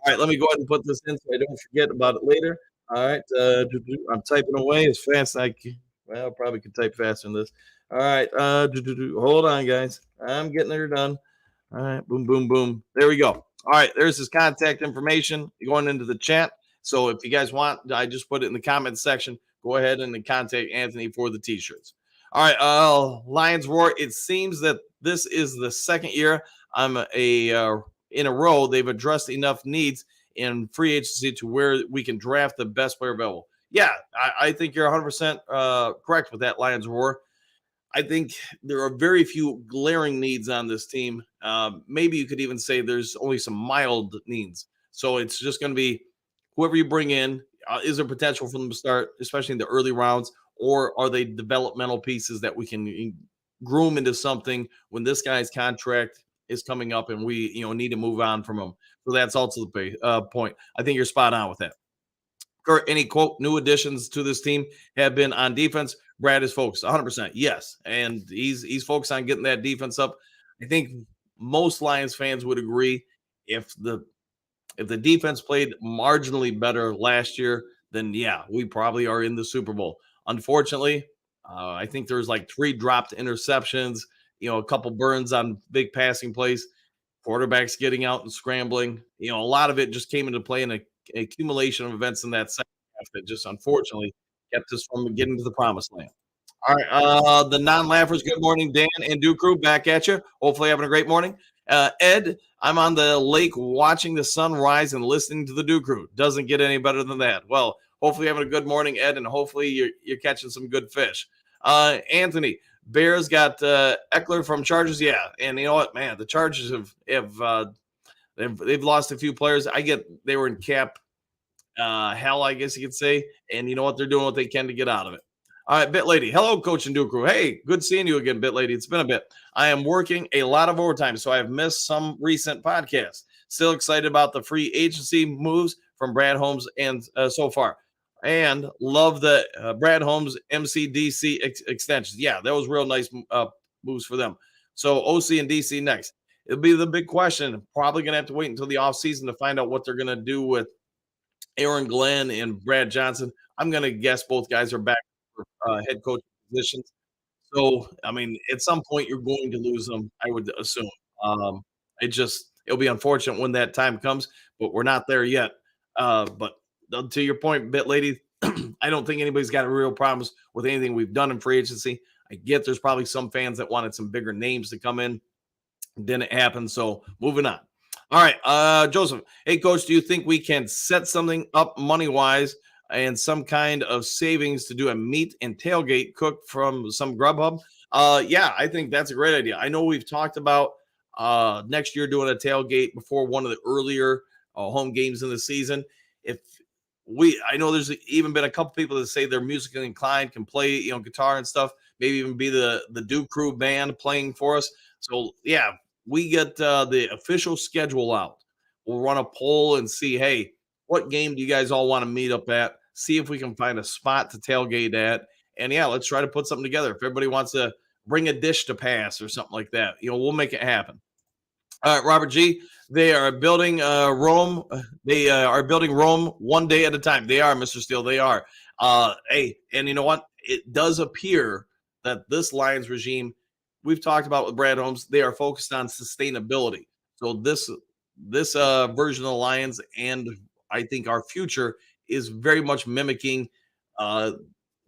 All right, let me go ahead and put this in so I don't forget about it later. All right, I'm typing away as fast as I can. Well, I probably could type faster than this. All right, hold on, guys. I'm getting there done. All right, boom, boom, boom. There we go. All right, there's his contact information going into the chat. So if you guys want, I just put it in the comments section. Go ahead and contact Anthony for the t-shirts. All right, Lions Roar. It seems that this is the second year in a row they've addressed enough needs in free agency to where we can draft the best player available. Yeah, I think you're 100% correct with that, Lions Roar. I think there are very few glaring needs on this team. Maybe you could even say there's only some mild needs. So it's just going to be whoever you bring in. Is there potential for them to start, especially in the early rounds, or are they developmental pieces that we can groom into something when this guy's contract is coming up and we need to move on from him? So that's also the point. I think you're spot on with that. Kurt, any quote new additions to this team have been on defense? Brad is focused 100%. Yes. And he's focused on getting that defense up. I think most Lions fans would agree if the defense played marginally better last year, then yeah, we probably are in the Super Bowl. Unfortunately, I think there's like 3 dropped interceptions, a couple burns on big passing plays, quarterbacks getting out and scrambling. A lot of it just came into play in an accumulation of events in that second half that just unfortunately kept us from getting to the promised land. All right, the non-laughers, good morning, Dan and Duke Crew, back at you. Hopefully having a great morning. Ed, I'm on the lake watching the sun rise and listening to the Duke Crew. Doesn't get any better than that. Well, hopefully having a good morning, Ed, and hopefully you're catching some good fish. Anthony, Bears got Eckler from Chargers. Yeah, and you know what, man, the Chargers they've lost a few players. They were in cap hell, I guess you could say, and you know what, they're doing what they can to get out of it. All right, Bit Lady. Hello, Coach and Duke Crew. Hey, good seeing you again, Bit Lady. It's been a bit. I am working a lot of overtime, so I've missed some recent podcasts. Still excited about the free agency moves from Brad Holmes and so far. And love the Brad Holmes MCDC extensions. Yeah, that was real nice moves for them. So OC and DC next. It'll be the big question. Probably going to have to wait until the offseason to find out what they're going to do with Aaron Glenn and Brad Johnson. I'm going to guess both guys are back for head coach positions. So, I mean, at some point, you're going to lose them, I would assume. It'll be unfortunate when that time comes, but we're not there yet. But to your point, Bit Lady, I don't think anybody's got real problems with anything we've done in free agency. I get there's probably some fans that wanted some bigger names to come in. Didn't happen. So moving on. All right, Joseph. Hey, coach, do you think we can set something up money wise and some kind of savings to do a meat and tailgate cook from some Grubhub? Yeah, I think that's a great idea. I know we've talked about next year doing a tailgate before one of the earlier home games in the season. If I know there's even been a couple people that say they're musically inclined, can play, guitar and stuff, maybe even be the Duke Crew band playing for us. So yeah, we get the official schedule out. We'll run a poll and see, hey, what game do you guys all want to meet up at? See if we can find a spot to tailgate at. And yeah, let's try to put something together. If everybody wants to bring a dish to pass or something like that, we'll make it happen. All right, Robert G. They are building Rome. They are building Rome one day at a time. They are, Mr. Steele. They are. Hey, and you know what? It does appear that this Lions regime, we've talked about with Brad Holmes, they are focused on sustainability. So this version of the Lions, and I think our future is very much mimicking uh,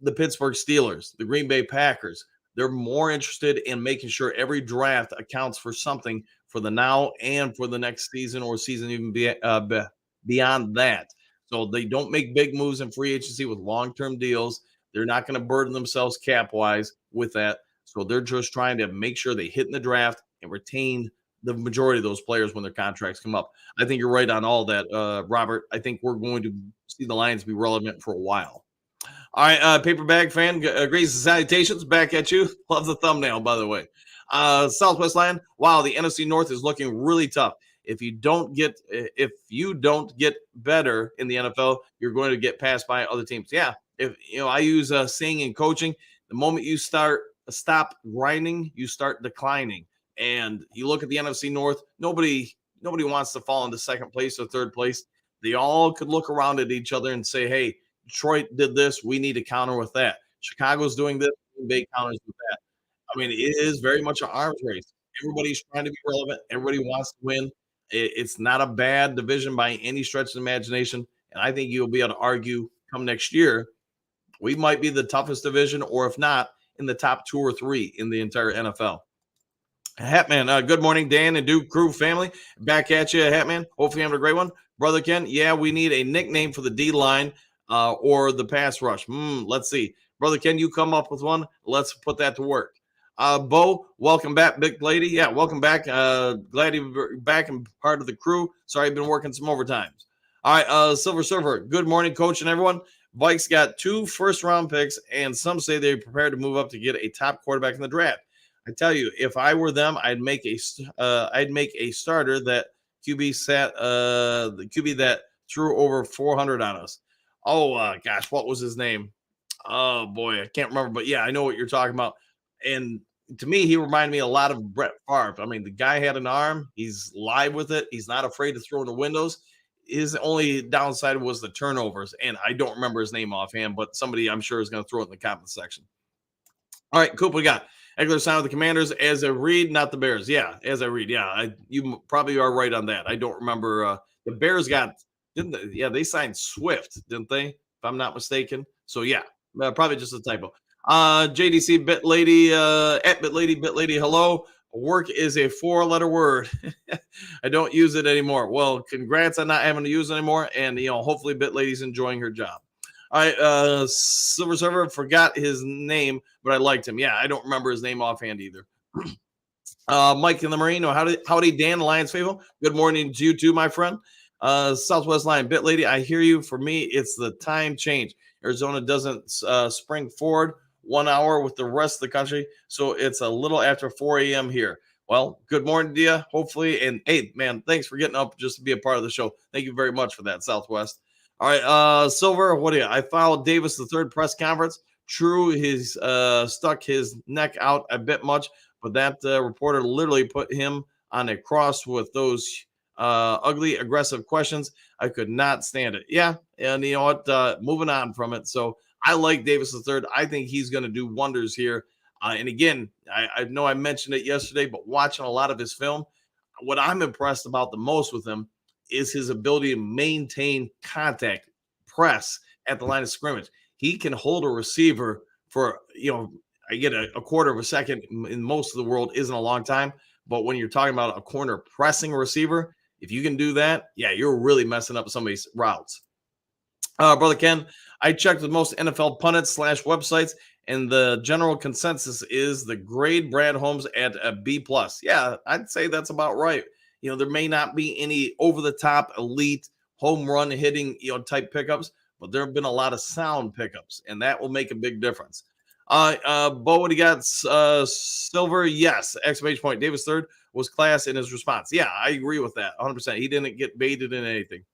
the Pittsburgh Steelers, the Green Bay Packers. They're more interested in making sure every draft accounts for something for the now and for the next season or season even beyond that. So they don't make big moves in free agency with long-term deals. They're not going to burden themselves cap-wise with that. So they're just trying to make sure they hit in the draft and retain the majority of those players when their contracts come up. I think you're right on all that, Robert. I think we're going to see the Lions be relevant for a while. All right, paper bag fan, greetings and salutations back at you. Love the thumbnail, by the way. Southwest Lion, wow, the NFC North is looking really tough. If you don't get better in the NFL, you're going to get passed by other teams. Yeah, if I use saying in coaching, the moment you stop grinding, you start declining. And you look at the NFC North, nobody wants to fall into second place or third place. They all could look around at each other and say, hey, Detroit did this. We need to counter with that. Chicago's doing this. Green Bay counters with that. I mean, it is very much an arms race. Everybody's trying to be relevant. Everybody wants to win. It's not a bad division by any stretch of the imagination. And I think you'll be able to argue come next year, we might be the toughest division, or if not, in the top 2 or 3 in the entire NFL. Hatman, good morning, Dan and Duke Crew family. Back at you, Hatman. Hopefully, you're having a great one. Brother Ken, yeah, we need a nickname for the D line or the pass rush. Let's see. Brother Ken, you come up with one. Let's put that to work. Bo, welcome back, big lady. Yeah, welcome back. Glad you're back and part of the crew. Sorry, I've been working some overtimes. All right, Silver Surfer, good morning, coach and everyone. Vikes got 2 first-round picks, and some say they're prepared to move up to get a top quarterback in the draft. I tell you, if I were them, I'd make a starter that the QB that threw over 400 on us. Oh gosh, what was his name? Oh boy, I can't remember, but yeah, I know what you're talking about. And to me, he reminded me a lot of Brett Favre. I mean, the guy had an arm. He's live with it. He's not afraid to throw in the windows. His only downside was the turnovers, and I don't remember his name offhand, but somebody I'm sure is going to throw it in the comment section. All right, Coop, we got Eckler signed with the Commanders as a read, not the Bears. Yeah, as I read. Yeah, you probably are right on that. I don't remember. The Bears didn't they? Yeah, they signed Swift, didn't they? If I'm not mistaken. So yeah, probably just a typo. JDC Bit Lady at Bit Lady. Hello. Work is a 4-letter word. I don't use it anymore. Well, congrats on not having to use it anymore. And hopefully Bit Lady's enjoying her job. All right, Silver Server, forgot his name, but I liked him. Yeah, I don't remember his name offhand either. Mike in the Marine, howdy, Dan, Lions Fable. Good morning to you too, my friend. Southwest Lion, Bit Lady, I hear you. For me, it's the time change. Arizona doesn't spring forward 1 hour with the rest of the country, so it's a little after 4 a.m. here. Well, good morning to you, hopefully. And hey, man, thanks for getting up just to be a part of the show. Thank you very much for that, Southwest. All right, Silver, what do you? I followed Davis the third press conference. True, he's stuck his neck out a bit much, but that reporter literally put him on a cross with those ugly, aggressive questions. I could not stand it. Yeah, and you know what? Moving on from it. So I like Davis the third. I think he's going to do wonders here. And again, I know I mentioned it yesterday, but watching a lot of his film, what I'm impressed about the most with him is his ability to maintain contact, press at the line of scrimmage. He can hold a receiver for, I get a quarter of a second in most of the world isn't a long time. But when you're talking about a corner pressing a receiver, if you can do that, yeah, you're really messing up somebody's routes. Brother Ken, I checked with most NFL pundits slash websites, and the general consensus is the grade Brad Holmes at a B plus. Yeah, I'd say that's about right. There may not be any over the top elite home run hitting type pickups, but there have been a lot of sound pickups, and that will make a big difference. Bo, what do you got? Silver, yes. Exclamation point. Davis third was class in his response. Yeah, I agree with that 100%. He didn't get baited in anything.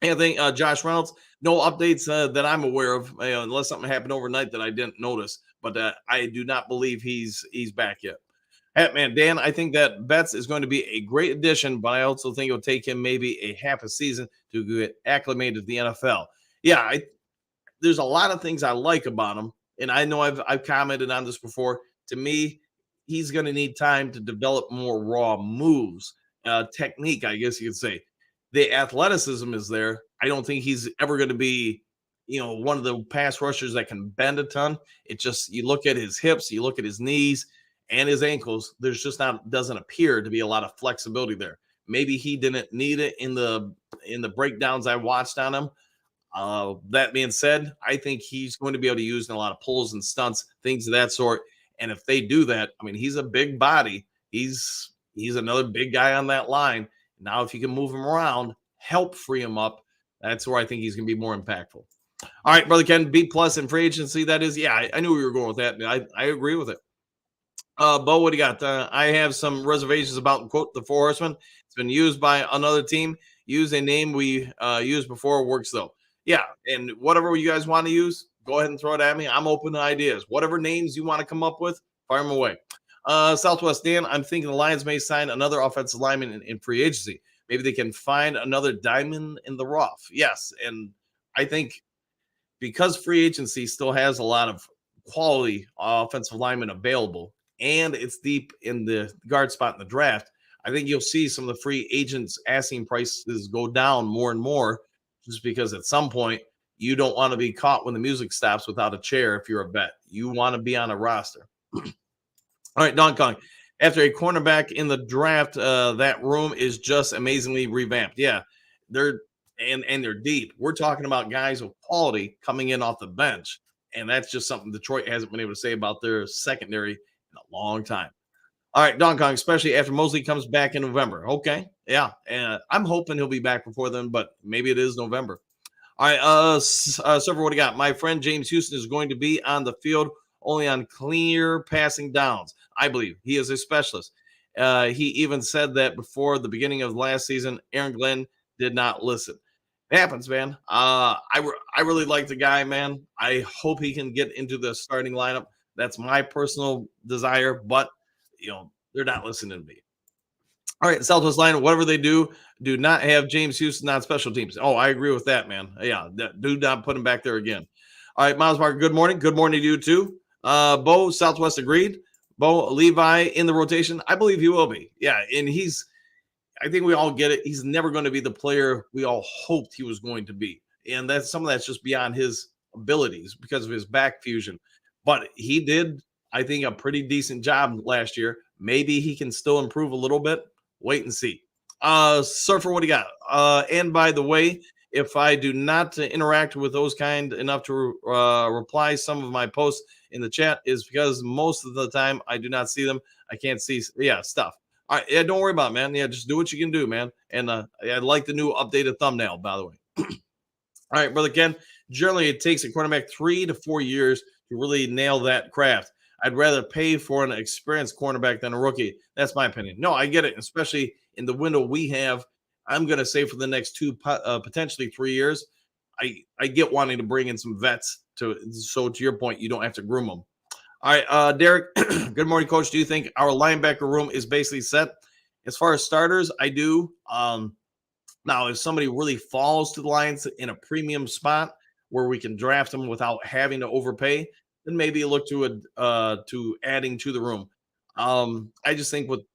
Anything, Josh Reynolds? No updates that I'm aware of, unless something happened overnight that I didn't notice. But I do not believe he's back yet. Hey, man, Dan, I think that Betts is going to be a great addition, but I also think it'll take him maybe a half a season to get acclimated to the NFL. Yeah, there's a lot of things I like about him, and I know I've commented on this before. To me, he's going to need time to develop more raw moves, technique, I guess you could say. The athleticism is there. I don't think he's ever going to be, one of the pass rushers that can bend a ton. It just you look at his hips, you look at his knees and his ankles. There's just not doesn't appear to be a lot of flexibility there. Maybe he didn't need it in the breakdowns I watched on him. That being said, I think he's going to be able to use in a lot of pulls and stunts, things of that sort. And if they do that, I mean, he's a big body. He's another big guy on that line. Now, if you can move him around, help free him up, that's where I think he's going to be more impactful. All right, brother Ken, B plus in free agency. That is, yeah, I knew we were going with that. I agree with it. Bo, what do you got? I have some reservations about quote the Four Horsemen. It's been used by another team. Use a name we used before. Works though. Yeah, and whatever you guys want to use, go ahead and throw it at me. I'm open to ideas. Whatever names you want to come up with, fire them away. Southwest Dan, I'm thinking the Lions may sign another offensive lineman in free agency. Maybe they can find another diamond in the rough. Yes, and I think because free agency still has a lot of quality offensive linemen available, and it's deep in the guard spot in the draft, I think you'll see some of the free agents asking prices go down more and more, just because at some point you don't want to be caught when the music stops without a chair if you're a vet. You want to be on a roster. All right, Don Kong. After a cornerback in the draft, that room is just amazingly revamped. Yeah, they're they're deep. We're talking about guys of quality coming in off the bench, and that's just something Detroit hasn't been able to say about their secondary in a long time. All right, Don Kong, especially after Mosley comes back in November. Okay, yeah, and I'm hoping he'll be back before then, but maybe it is November. All right, Server, what do you got? My friend James Houston is going to be on the field only on clear passing downs. I believe he is a specialist. He even said that before the beginning of last season, Aaron Glenn did not listen. It happens, man. I really like the guy, man. I hope he can get into the starting lineup. That's my personal desire, but they're not listening to me. All right, Southwest line, whatever they do not have James Houston on special teams. Oh, I agree with that, man. Yeah, do not put him back there again. All right, Miles Parker, good morning. Good morning to you too. Bo, Southwest agreed. Bo, Levi in the rotation. I believe he will be. Yeah, and I think we all get it. He's never going to be the player we all hoped he was going to be. And some of that's just beyond his abilities because of his back fusion. But he did, I think, a pretty decent job last year. Maybe he can still improve a little bit. Wait and see. Surfer, what do you got? And by the way, if I do not interact with those kind enough to reply some of my posts in the chat is because most of the time I do not see them. I can't see stuff. All right, yeah, don't worry about it, man. Yeah, just do what you can do, man. And I like the new updated thumbnail, by the way. All right, brother Ken. Generally, it takes a quarterback 3 to 4 years to really nail that craft. I'd rather pay for an experienced cornerback than a rookie. That's my opinion. No, I get it, especially in the window we have. I'm going to say for the next potentially 3 years, I get wanting to bring in some vets so to your point, you don't have to groom them. All right, Derek, good morning, Coach. Do you think our linebacker room is basically set? As far as starters, I do. Now, if somebody really falls to the Lions in a premium spot where we can draft them without having to overpay, then maybe look to adding to the room. I just think with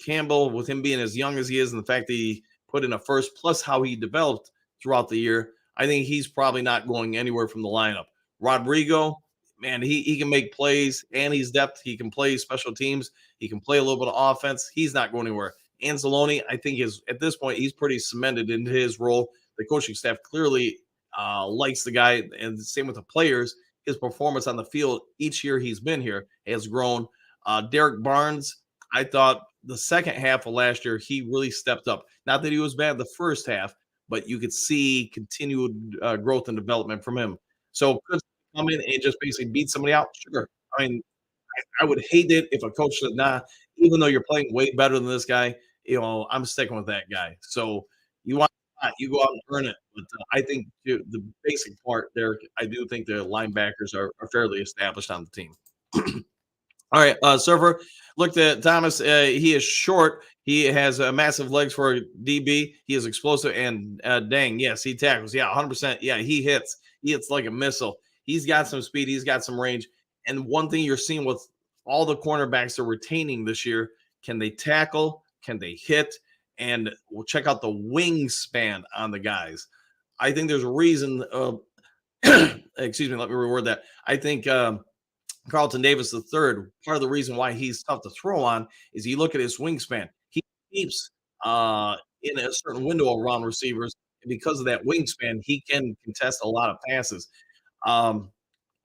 Campbell, with him being as young as he is, and the fact that he put in a first, plus how he developed throughout the year, I think he's probably not going anywhere from the lineup. Rodrigo, man, he can make plays and he's depth. He can play special teams. He can play a little bit of offense. He's not going anywhere. Anzalone, I think is at this point he's pretty cemented into his role. The coaching staff clearly likes the guy, and the same with the players. His performance on the field each year he's been here has grown. Derek Barnes, I thought the second half of last year he really stepped up. Not that he was bad the first half, but you could see continued growth and development from him. So could he come in and just basically beat somebody out? Sure. I mean, I would hate it if a coach said, "Nah, even though you're playing way better than this guy, I'm sticking with that guy." So you want you go out and earn it. But I think the basic part there, I do think the linebackers are fairly established on the team. All right, Surfer looked at Thomas. He is short. He has massive legs for a DB. He is explosive and dang, yes, he tackles. Yeah, 100%. Yeah, he hits. He hits like a missile. He's got some speed. He's got some range. And one thing you're seeing with all the cornerbacks they're retaining this year, can they tackle? Can they hit? And we'll check out the wingspan on the guys. I think there's a reason. Excuse me. Let me reword that. I think Carlton Davis III, part of the reason why he's tough to throw on is you look at his wingspan. He keeps in a certain window around receivers. And because of that wingspan, he can contest a lot of passes. Um,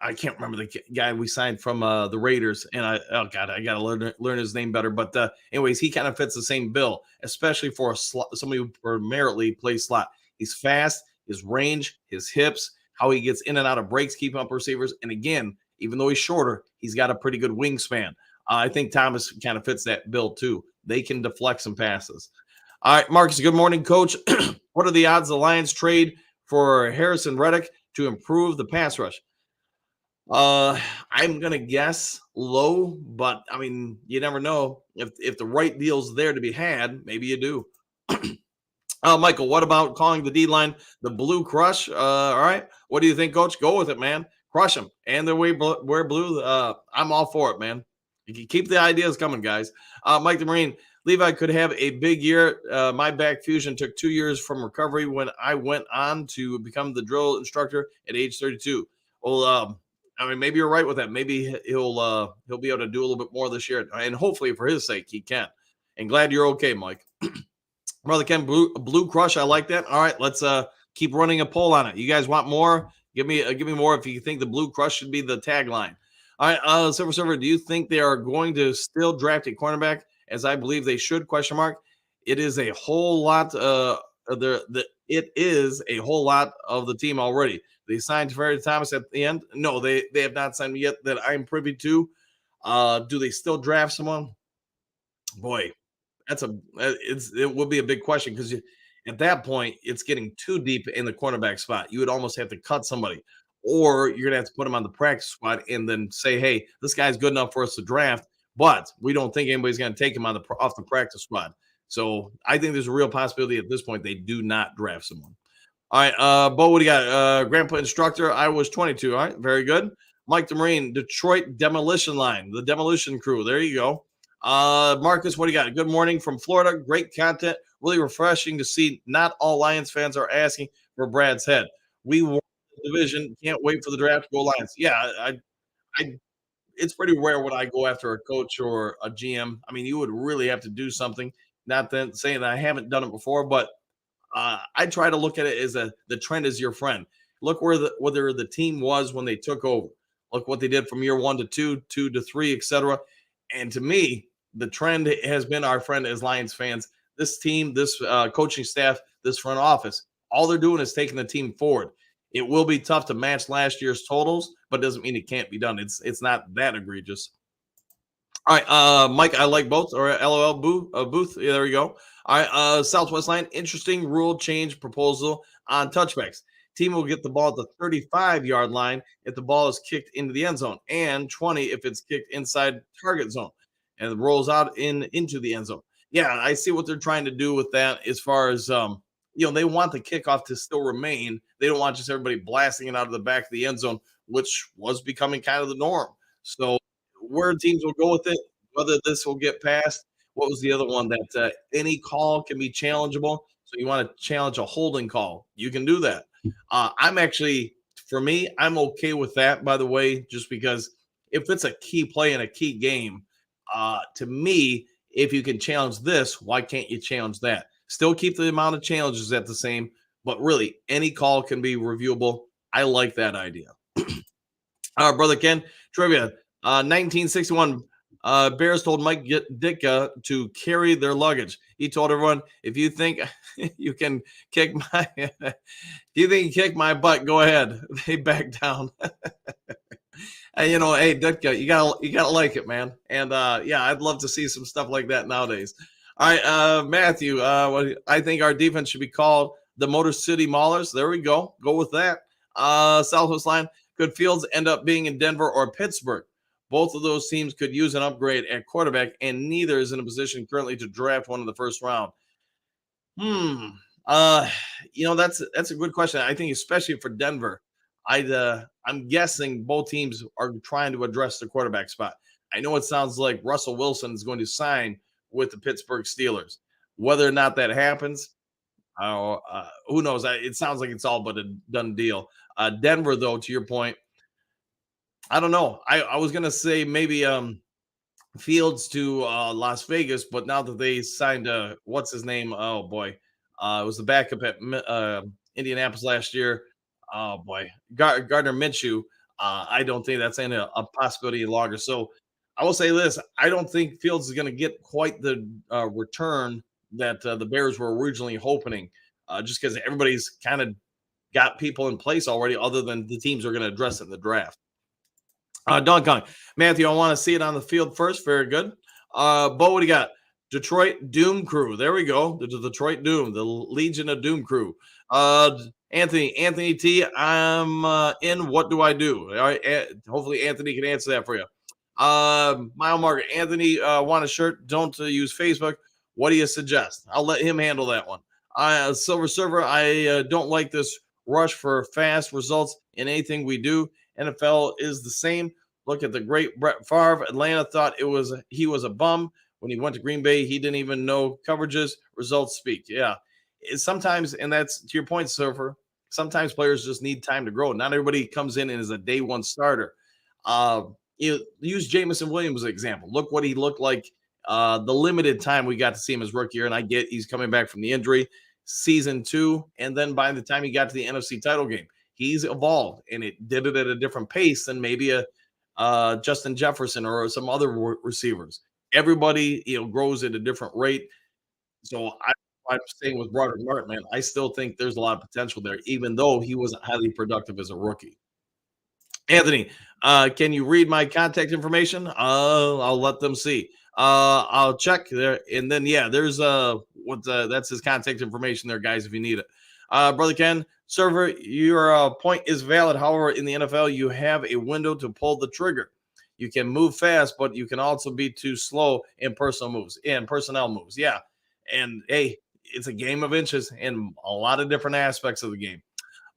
I can't remember the guy we signed from the Raiders, and oh god, I gotta learn his name better. But anyways, he kind of fits the same bill, especially for a slot, somebody who primarily plays slot. He's fast, his range, his hips, how he gets in and out of breaks, keeping up receivers, and again, even though he's shorter, he's got a pretty good wingspan. I think Thomas kind of fits that bill too. They can deflect some passes. All right, Marcus, good morning, coach. What are the odds the Lions trade for Harrison Reddick to improve the pass rush? I'm gonna guess low, but I mean, you never know. If the right deal's there to be had, maybe you do. Michael, what about calling the D line the Blue Crush? All right, what do you think, Coach? Go with it, man. Crush them, and the way wear blue. I'm all for it, man. You can keep the ideas coming, guys. Mike the Marine, Levi could have a big year. My back fusion took 2 years from recovery when I went on to become the drill instructor at age 32. Well, I mean, maybe you're right with that. Maybe he'll be able to do a little bit more this year, and hopefully for his sake he can. And glad you're okay, Mike. Brother Ken, blue Crush, I like that. All right, let's keep running a poll on it. You guys want more? Give me more if you think the Blue Crush should be the tagline. All right, Silver, do you think they are going to still draft a cornerback, as I believe they should? Question mark. It is a whole lot. It is a whole lot of the team already. They signed Ferry Thomas at the end. No, they have not signed yet that I'm privy to. Do they still draft someone? Boy, it would be a big question because at that point it's getting too deep in the cornerback spot. You would almost have to cut somebody, or you're gonna have to put him on the practice squad and then say, "Hey, this guy's good enough for us to draft, but we don't think anybody's gonna take him off the practice squad." So I think there's a real possibility at this point they do not draft someone. All right, Bo, what do you got? Grandpa instructor, I was 22. All right, very good. Mike the Marine, Detroit Demolition Line, the Demolition Crew. There you go. Marcus, what do you got? Good morning from Florida. Great content. Really refreshing to see not all Lions fans are asking for Brad's head. We won the division. Can't wait for the draft. Go Lions. Yeah, I it's pretty rare when I go after a coach or a GM. I mean, you would really have to do something. Not then saying that I haven't done it before, but I try to look at it as the trend is your friend. Look whether the team was when they took over. Look what they did from year 1 to 2, 2 to 3, etc. And to me, the trend has been our friend as Lions fans. This team, this coaching staff, this front office, all they're doing is taking the team forward. It will be tough to match last year's totals, but doesn't mean it can't be done. It's not that egregious. All right, Mike, I like both. Or LOL Booth. Yeah, there we go. All right, Southwest Line. Interesting rule change proposal on touchbacks. Team will get the ball at the 35-yard line if the ball is kicked into the end zone, and 20 if it's kicked inside target zone and it rolls out into the end zone. Yeah, I see what they're trying to do with that as far as they want the kickoff to still remain. They don't want just everybody blasting it out of the back of the end zone, which was becoming kind of the norm. So where teams will go with it, whether this will get passed. What was the other one that any call can be challengeable? So you want to challenge a holding call, you can do that. I'm actually, for me, I'm okay with that. By the way, just because if it's a key play in a key game, to me, if you can challenge this, why can't you challenge that? Still keep the amount of challenges at the same, but really any call can be reviewable. I like that idea. Brother Ken, trivia. 1961, Bears told Mike Ditka to carry their luggage. He told everyone, if you think you can kick my if you think you kick my butt, go ahead. They backed down. And hey, Ditka, you gotta like it, man. And yeah, I'd love to see some stuff like that nowadays. All right, Matthew, I think our defense should be called the Motor City Maulers. There we go. Go with that. Southwest line. Could Fields end up being in Denver or Pittsburgh? Both of those teams could use an upgrade at quarterback, and neither is in a position currently to draft one in the first round. Hmm. Uh, that's a good question. I think especially for Denver, I'm guessing both teams are trying to address the quarterback spot. I know it sounds like Russell Wilson is going to sign with the Pittsburgh Steelers. Whether or not that happens, who knows? It sounds like it's all but a done deal. Denver, though, to your point, I don't know. I was gonna say maybe Fields to Las Vegas, but now that they signed what's his name? Oh boy, it was the backup at Indianapolis last year. Oh boy, Gardner Minshew. I don't think that's a possibility any longer. So I will say this: I don't think Fields is going to get quite the return that the Bears were originally hoping, just because everybody's kind of got people in place already, other than the teams are going to address it in the draft. Don Kong. Matthew, I want to see it on the field first. Very good. Bo, what do you got? Detroit Doom Crew. There we go. The Detroit Doom, the Legion of Doom Crew. Anthony T, I'm in. What do I do? All right. Hopefully, Anthony can answer that for you. Mile Margaret, Anthony, want a shirt? Don't use Facebook. What do you suggest? I'll let him handle that one. Silver Server, I don't like this rush for fast results in anything we do. NFL is the same. Look at the great Brett Favre. Atlanta thought he was a bum when he went to Green Bay. He didn't even know coverages. Results speak. Yeah, sometimes, and that's to your point, Surfer. Sometimes players just need time to grow. Not everybody comes in and is a day one starter. Use Jamison Williams as an example. Look what he looked like the limited time we got to see him his rookie year, and I get he's coming back from the injury. Season 2, and then by the time he got to the NFC title game, he's evolved, and it did it at a different pace than maybe a Justin Jefferson or some other receivers. Everybody, grows at a different rate. So I'm saying with Broderick Martin, man, I still think there's a lot of potential there, even though he wasn't highly productive as a rookie. Anthony, can you read my contact information? I'll let them see. I'll check there, and then there's that's his contact information there, guys, if you need it. Brother Ken, Server, your point is valid. However, in the NFL, you have a window to pull the trigger. You can move fast, but you can also be too slow in personnel moves. Yeah, and hey, it's a game of inches in a lot of different aspects of the game.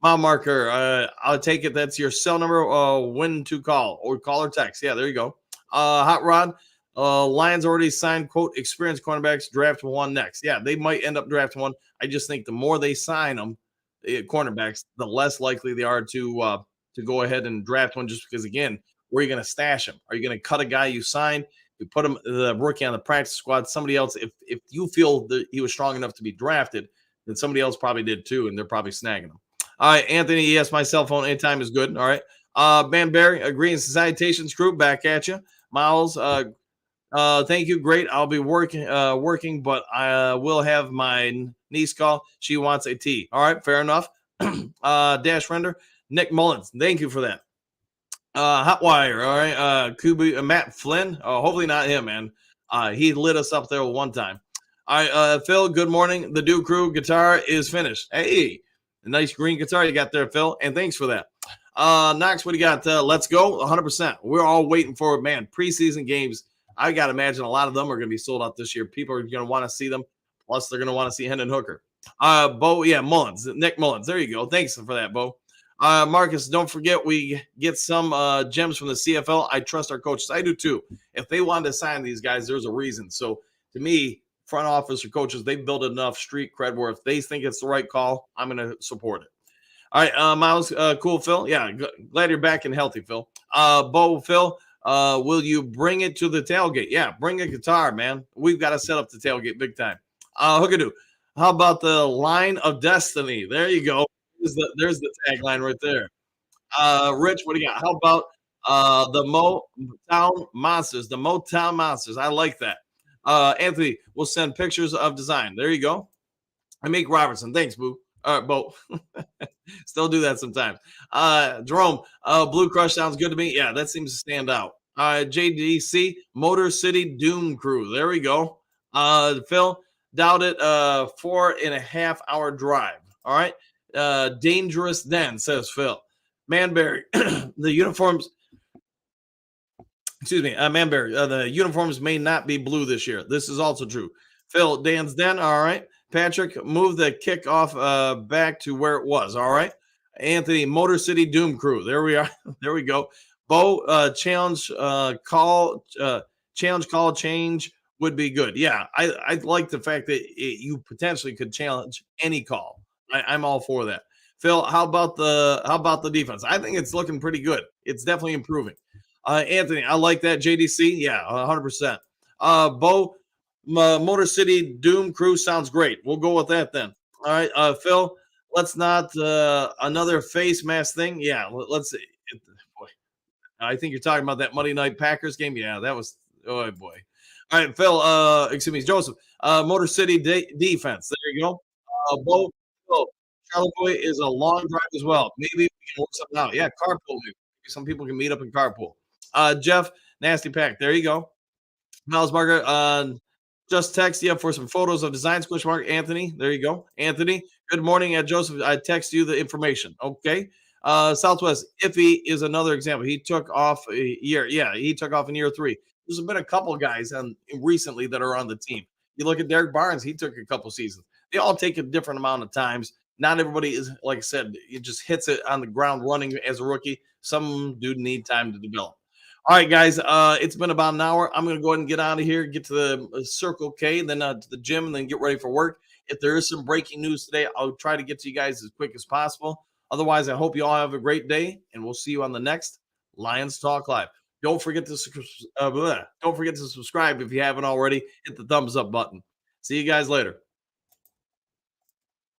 Mile marker, I'll take it that's your cell number, when to call or text. Yeah, there you go. Hot Rod, Lions already signed, quote, experienced cornerbacks, draft one next. Yeah, they might end up drafting one. I just think the more they sign them, cornerbacks, the less likely they are to go ahead and draft one, just because, again, where are you going to stash him? Are you going to cut a guy you signed? You put him, the rookie, on the practice squad, somebody else, if you feel that he was strong enough to be drafted, then somebody else probably did too, and they're probably snagging him. All right, Anthony, yes, my cell phone anytime is good. All right. Van Barry, greetings, salutations, crew, back at you. Miles, thank you. Great. I'll be working, but I will have my niece call. She wants a tea. All right, fair enough. Dash Render, Nick Mullins, thank you for that. Hotwire, all right. Kubu, Matt Flynn. Hopefully not him, man. He lit us up there one time. All right, Phil, good morning. The Duke Crew guitar is finished. Hey, a nice green guitar you got there, Phil, and thanks for that. Knox, what do you got? Let's go, 100%. We're all waiting for it, man. Preseason games, I got to imagine a lot of them are going to be sold out this year. People are going to want to see them, plus they're going to want to see Hendon Hooker. Bo, yeah, Mullins, Nick Mullins. There you go. Thanks for that, Bo. Marcus, don't forget we get some gems from the CFL. I trust our coaches. I do too. If they wanted to sign these guys, there's a reason. So to me, front office or coaches, they've built enough street cred where if they think it's the right call, I'm going to support it. All right, Miles, cool, Phil. Yeah, glad you're back and healthy, Phil. Bo, Phil, will you bring it to the tailgate? Yeah, bring a guitar, man. We've got to set up the tailgate big time. Hookadoo, how about the line of destiny? There you go. There's the tagline right there. Rich, what do you got? How about the Motown Monsters? The Motown Monsters. I like that. Anthony, we'll send pictures of design. There you go. I make Robertson. Thanks, Boo. Bo. Still do that sometimes. Jerome, Blue Crush sounds good to me. Yeah, that seems to stand out. JDC, Motor City Doom Crew. There we go. Phil, doubt it. 4.5 hour drive. All right. Dangerous then, says Phil. Manberry, the uniforms, excuse me, Manberry, the uniforms may not be blue this year. This is also true. Phil, Dan's Den. All right. Patrick, move the kickoff back to where it was. All right. Anthony, Motor City Doom Crew. There we are. There we go. Bo, challenge call change would be good. Yeah, I like the fact that you potentially could challenge any call. I'm all for that. Phil, how about the defense? I think it's looking pretty good. It's definitely improving. Anthony, I like that. JDC, yeah, 100%. Bo, Motor City Doom Crew sounds great. We'll go with that then. All right, Phil, let's not another face mask thing. Yeah, let's see. Boy, I think you're talking about that Monday night Packers game. Yeah, that was oh boy. All right, Phil. Excuse me, Joseph. Motor City defense. There you go. Bo, Phil, Charlevoix is a long drive as well. Maybe we can work something out. Yeah, carpool. Maybe some people can meet up in carpool. Jeff, Nasty Pack. There you go. Miles Margaret, just text you for some photos of designs. Question mark. Anthony, there you go. Anthony, good morning. Joseph, I text you the information. Okay. Southwest, Iffy is another example. He took off a year. Yeah, he took off in year 3. There's been a couple guys on recently that are on the team. You look at Derek Barnes, he took a couple seasons. They all take a different amount of times. Not everybody is, like I said, it just hits it on the ground running as a rookie. Some do need time to develop. All right, guys. It's been about an hour. I'm going to go ahead and get out of here, get to the Circle K, then to the gym, and then get ready for work. If there is some breaking news today, I'll try to get to you guys as quick as possible. Otherwise, I hope you all have a great day, and we'll see you on the next Lions Talk Live. Don't forget to subscribe if you haven't already. Hit the thumbs up button. See you guys later.